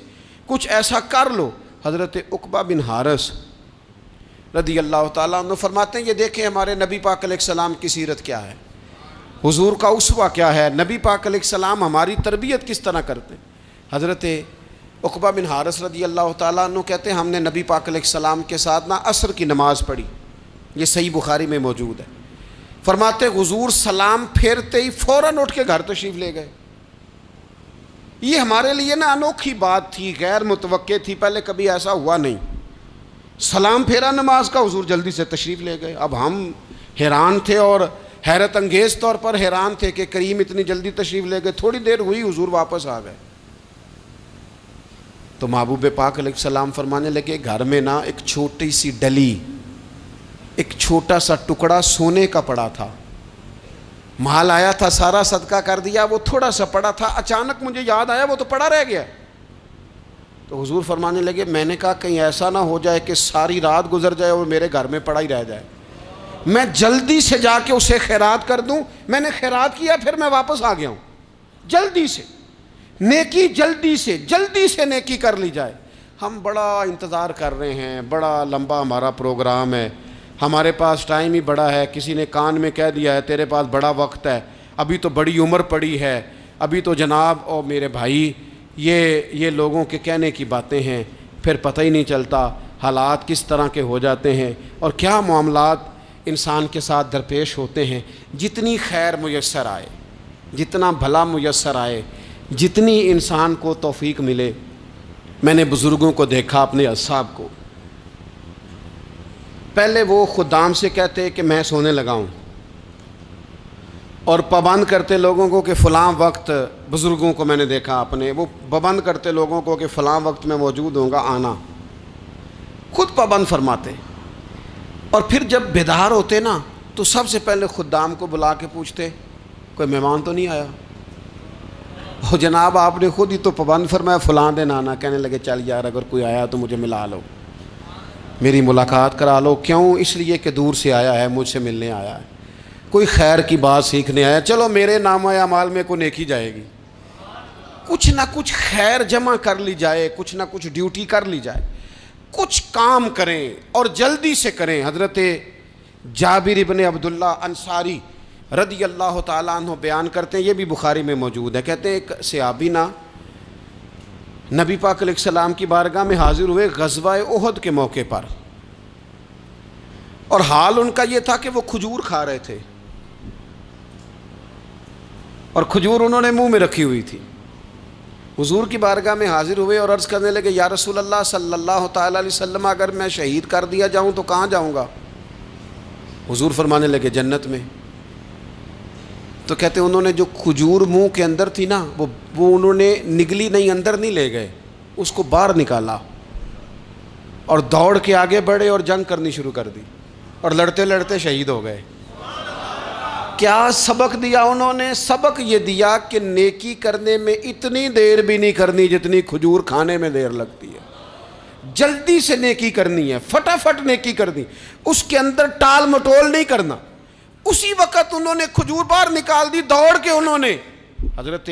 کچھ ایسا کر لو۔ حضرت عقبہ بن حارث رضی اللہ تعالیٰ عنہ فرماتے ہیں یہ دیکھیں ہمارے نبی پاک علیہ السلام کی سیرت کیا ہے، حضور کا اسوہ کیا ہے، نبی پاک علیہ السلام ہماری تربیت کس طرح کرتے ہیں۔ حضرت عقبہ بن حارث رضی اللہ تعالیٰ عنہ کہتے ہیں ہم نے نبی پاک علیہ السلام کے ساتھ عصر کی نماز پڑھی، یہ صحیح بخاری میں موجود ہے۔ فرماتے حضور سلام پھیرتے ہی فوراً اٹھ کے گھر تشریف لے گئے۔ یہ ہمارے لیے انوکھی بات تھی، غیر متوقع تھی، پہلے کبھی ایسا ہوا نہیں۔ سلام پھیرا نماز کا، حضور جلدی سے تشریف لے گئے۔ اب ہم حیران تھے اور حیرت انگیز طور پر حیران تھے کہ کریم اتنی جلدی تشریف لے گئے۔ تھوڑی دیر ہوئی حضور واپس آ گئے تو محبوب پاک علیہ السلام فرمانے لگے گھر میں ایک چھوٹی سی ڈلی، ایک چھوٹا سا ٹکڑا سونے کا پڑا تھا، مال آیا تھا سارا صدقہ کر دیا، وہ تھوڑا سا پڑا تھا، اچانک مجھے یاد آیا وہ تو پڑا رہ گیا۔ تو حضور فرمانے لگے میں نے کہا کہیں ایسا نہ ہو جائے کہ ساری رات گزر جائے اور میرے گھر میں پڑا ہی رہ جائے، میں جلدی سے جا کے اسے خیرات کر دوں۔ میں نے خیرات کیا پھر میں واپس آ گیا ہوں۔ جلدی سے نیکی، جلدی سے نیکی کر لی جائے۔ ہم بڑا انتظار کر رہے ہیں، بڑا لمبا ہمارا پروگرام ہے، ہمارے پاس ٹائم ہی بڑا ہے، کسی نے کان میں کہہ دیا ہے تیرے پاس بڑا وقت ہے، ابھی تو بڑی عمر پڑی ہے، ابھی تو جناب اور میرے بھائی یہ لوگوں کے کہنے کی باتیں ہیں، پھر پتہ ہی نہیں چلتا حالات کس طرح کے ہو جاتے ہیں اور کیا معاملات انسان کے ساتھ درپیش ہوتے ہیں۔ جتنی خیر میسر آئے، جتنا بھلا میسر آئے، جتنی انسان کو توفیق ملے۔ میں نے بزرگوں کو دیکھا، اپنے اصحاب کو، پہلے وہ خدام سے کہتے کہ میں سونے لگا ہوں اور پابند کرتے لوگوں کو کہ فلاں وقت، بزرگوں کو میں نے دیکھا اپنے، وہ پابند کرتے لوگوں کو کہ فلاں وقت میں موجود ہوں گا آنا، خود پابند فرماتے، اور پھر جب بیدار ہوتے تو سب سے پہلے خدام کو بلا کے پوچھتے کوئی مہمان تو نہیں آیا؟ وہ جناب آپ نے خود ہی تو پابند فرمایا فلاں دن آنا۔ کہنے لگے چل یار اگر کوئی آیا تو مجھے ملا لو، میری ملاقات کرا لو۔ کیوں؟ اس لیے کہ دور سے آیا ہے، مجھ سے ملنے آیا ہے، کوئی خیر کی بات سیکھنے آیا، چلو میرے نامہ اعمال میں کوئی نیکی جائے گی، کچھ نہ کچھ خیر جمع کر لی جائے، کچھ نہ کچھ ڈیوٹی کر لی جائے، کچھ کام کریں اور جلدی سے کریں۔ حضرت جابر ابن عبداللہ انصاری رضی اللہ تعالیٰ عنہ بیان کرتے ہیں، یہ بھی بخاری میں موجود ہے، کہتے ہیں ایک صحابی نبی پاک علیہ السلام کی بارگاہ میں حاضر ہوئے غزوہ احد کے موقع پر، اور حال ان کا یہ تھا کہ وہ کھجور کھا رہے تھے اور کھجور انہوں نے منہ میں رکھی ہوئی تھی۔ حضور کی بارگاہ میں حاضر ہوئے اور عرض کرنے لگے یا رسول اللہ صلی اللہ تعالیٰ علیہ وسلم اگر میں شہید کر دیا جاؤں تو کہاں جاؤں گا؟ حضور فرمانے لگے جنت میں۔ تو کہتے انہوں نے جو کھجور منہ کے اندر تھی وہ انہوں نے نگلی نہیں، اندر نہیں لے گئے، اس کو باہر نکالا اور دوڑ کے آگے بڑھے اور جنگ کرنی شروع کر دی۔ اور لڑتے لڑتے شہید ہو گئے۔ کیا سبق دیا انہوں نے؟ سبق یہ دیا کہ نیکی کرنے میں اتنی دیر بھی نہیں کرنی جتنی کھجور کھانے میں دیر لگتی ہے۔ جلدی سے نیکی کرنی ہے، فٹافٹ نیکی کرنی، اس کے اندر ٹال مٹول نہیں کرنا۔ اسی وقت انہوں نے کھجور باہر نکال دی، دوڑ کے انہوں نے حضرت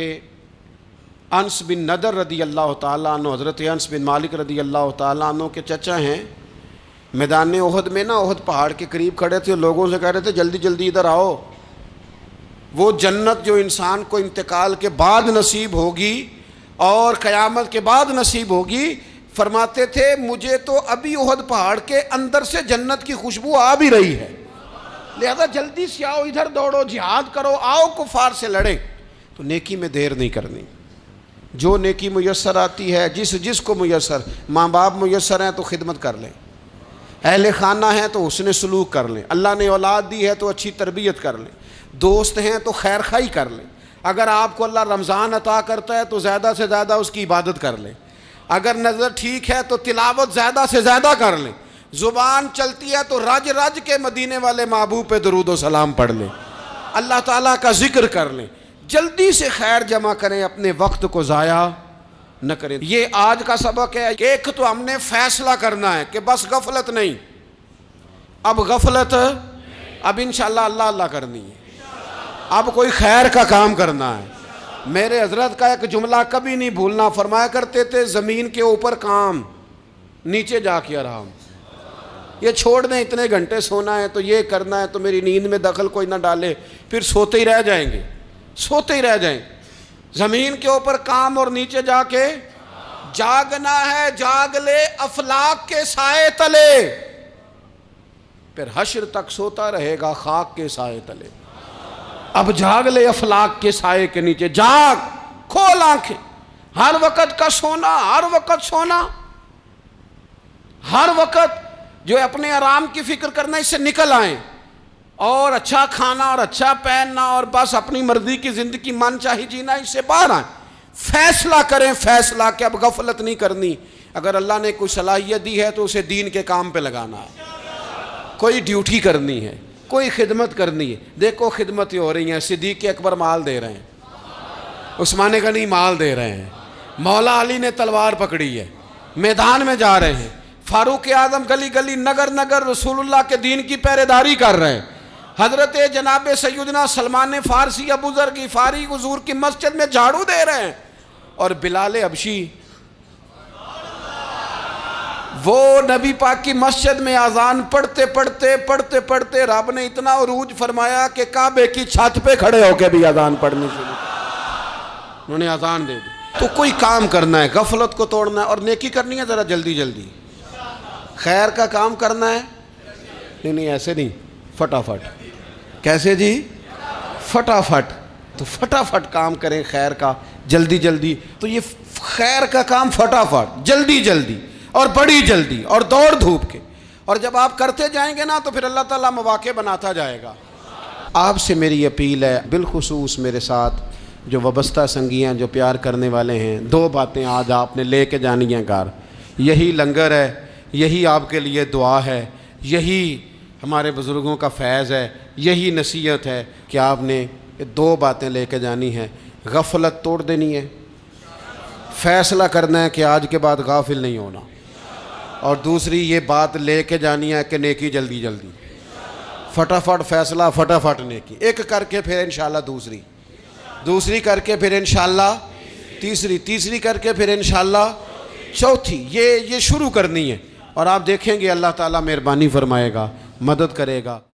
انس بن نضر رضی اللہ تعالیٰ عنہ، حضرت انس بن مالک رضی اللہ تعالیٰ عنہ کے چچا ہیں، میدان احد میں نا، احد پہاڑ کے قریب کھڑے تھے، لوگوں سے کہہ رہے تھے جلدی جلدی ادھر آؤ، وہ جنت جو انسان کو انتقال کے بعد نصیب ہوگی اور قیامت کے بعد نصیب ہوگی، فرماتے تھے مجھے تو ابھی احد پہاڑ کے اندر سے جنت کی خوشبو آ بھی رہی ہے، لہذا جلدی سے آؤ، ادھر دوڑو، جہاد کرو، آؤ کفار سے لڑیں۔ تو نیکی میں دیر نہیں کرنی، جو نیکی میسر آتی ہے، جس کو میسر، ماں باپ میسر ہیں تو خدمت کر لیں، اہل خانہ ہیں تو حسن سلوک کر لیں، اللہ نے اولاد دی ہے تو اچھی تربیت کر لیں، دوست ہیں تو خیر خواہی کر لیں، اگر آپ کو اللہ رمضان عطا کرتا ہے تو زیادہ سے زیادہ اس کی عبادت کر لیں، اگر نظر ٹھیک ہے تو تلاوت زیادہ سے زیادہ کر لیں، زبان چلتی ہے تو رج رج کے مدینے والے محبوب پہ درود و سلام پڑھ لیں، اللہ تعالیٰ کا ذکر کر لیں، جلدی سے خیر جمع کریں، اپنے وقت کو ضائع نہ کریں۔ یہ آج کا سبق ہے۔ ایک تو ہم نے فیصلہ کرنا ہے کہ بس غفلت نہیں، اب غفلت، اب انشاءاللہ اللہ اللہ کرنی ہے، اب کوئی خیر کا کام کرنا ہے۔ میرے حضرت کا ایک جملہ کبھی نہیں بھولنا، فرمایا کرتے تھے زمین کے اوپر کام، نیچے جا کے آرام۔ یہ چھوڑ دیں اتنے گھنٹے سونا ہے تو یہ کرنا ہے تو میری نیند میں دخل کوئی نہ ڈالے، پھر سوتے ہی رہ جائیں گے، سوتے ہی رہ جائیں گے۔ زمین کے اوپر کام اور نیچے جا کے جاگنا ہے، جاگ لے افلاک کے سائے تلے، پھر حشر تک سوتا رہے گا خاک کے سائے تلے۔ اب جاگ لے افلاک کے سائے کے نیچے، جاگ، کھول آنکھیں، ہر وقت کا سونا، ہر وقت سونا، ہر وقت جو اپنے آرام کی فکر کرنا، اس سے نکل آئیں اور اچھا کھانا اور اچھا پہننا اور بس اپنی مرضی کی زندگی من چاہی جینا، اس سے باہر آئیں۔ فیصلہ کریں، فیصلہ کہ اب غفلت نہیں کرنی، اگر اللہ نے کوئی صلاحیت دی ہے تو اسے دین کے کام پہ لگانا ہے، کوئی ڈیوٹی کرنی ہے، کوئی خدمت کرنی ہے۔ دیکھو خدمتیں ہو رہی ہیں، صدیق اکبر مال دے رہے ہیں، عثمان غنی مال دے رہے ہیں، مولا علی نے تلوار پکڑی ہے، میدان میں جا رہے ہیں، فاروق اعظم گلی گلی نگر نگر رسول اللہ کے دین کی پہرے داری کر رہے ہیں، حضرت جناب سیدنا سلمان فارسی ابو ذر غفاری حضور کی مسجد میں جھاڑو دے رہے ہیں، اور بلال حبشی وہ نبی پاک کی مسجد میں اذان پڑھتے پڑھتے رب نے اتنا عروج فرمایا کہ کعبے کی چھت پہ کھڑے ہو کے بھی اذان پڑھنی شروع، انہوں نے اذان دے دی۔ تو کوئی کام کرنا ہے، غفلت کو توڑنا ہے اور نیکی کرنی ہے، ذرا جلدی جلدی خیر کا کام کرنا ہے، نہیں ایسے نہیں، فٹافٹ۔ کیسے جی؟ فٹافٹ۔ تو فٹافٹ کام کریں خیر کا، جلدی جلدی۔ تو یہ خیر کا کام فٹافٹ، جلدی جلدی اور بڑی جلدی اور دوڑ دھوپ کے، اور جب آپ کرتے جائیں گے نا تو پھر اللہ تعالیٰ مواقع بناتا جائے گا۔ آپ سے میری اپیل ہے، بالخصوص میرے ساتھ جو وابستہ سنگیاں، جو پیار کرنے والے ہیں، دو باتیں آج آپ نے لے کے جانی ہیں گھر۔ یہی لنگر ہے، یہی آپ کے لیے دعا ہے، یہی ہمارے بزرگوں کا فیض ہے، یہی نصیحت ہے کہ آپ نے یہ دو باتیں لے کے جانی ہیں۔ غفلت توڑ دینی ہے، فیصلہ کرنا ہے کہ آج کے بعد غافل نہیں ہونا، اور دوسری یہ بات لے کے جانی ہے کہ نیکی جلدی جلدی، فٹافٹ فیصلہ، فٹافٹ نیکی، ایک کر کے پھر انشاءاللہ دوسری کر کے پھر انشاءاللہ تیسری کر کے پھر انشاءاللہ چوتھی، یہ شروع کرنی ہے، اور آپ دیکھیں گے اللہ تعالیٰ مہربانی فرمائے گا، مدد کرے گا۔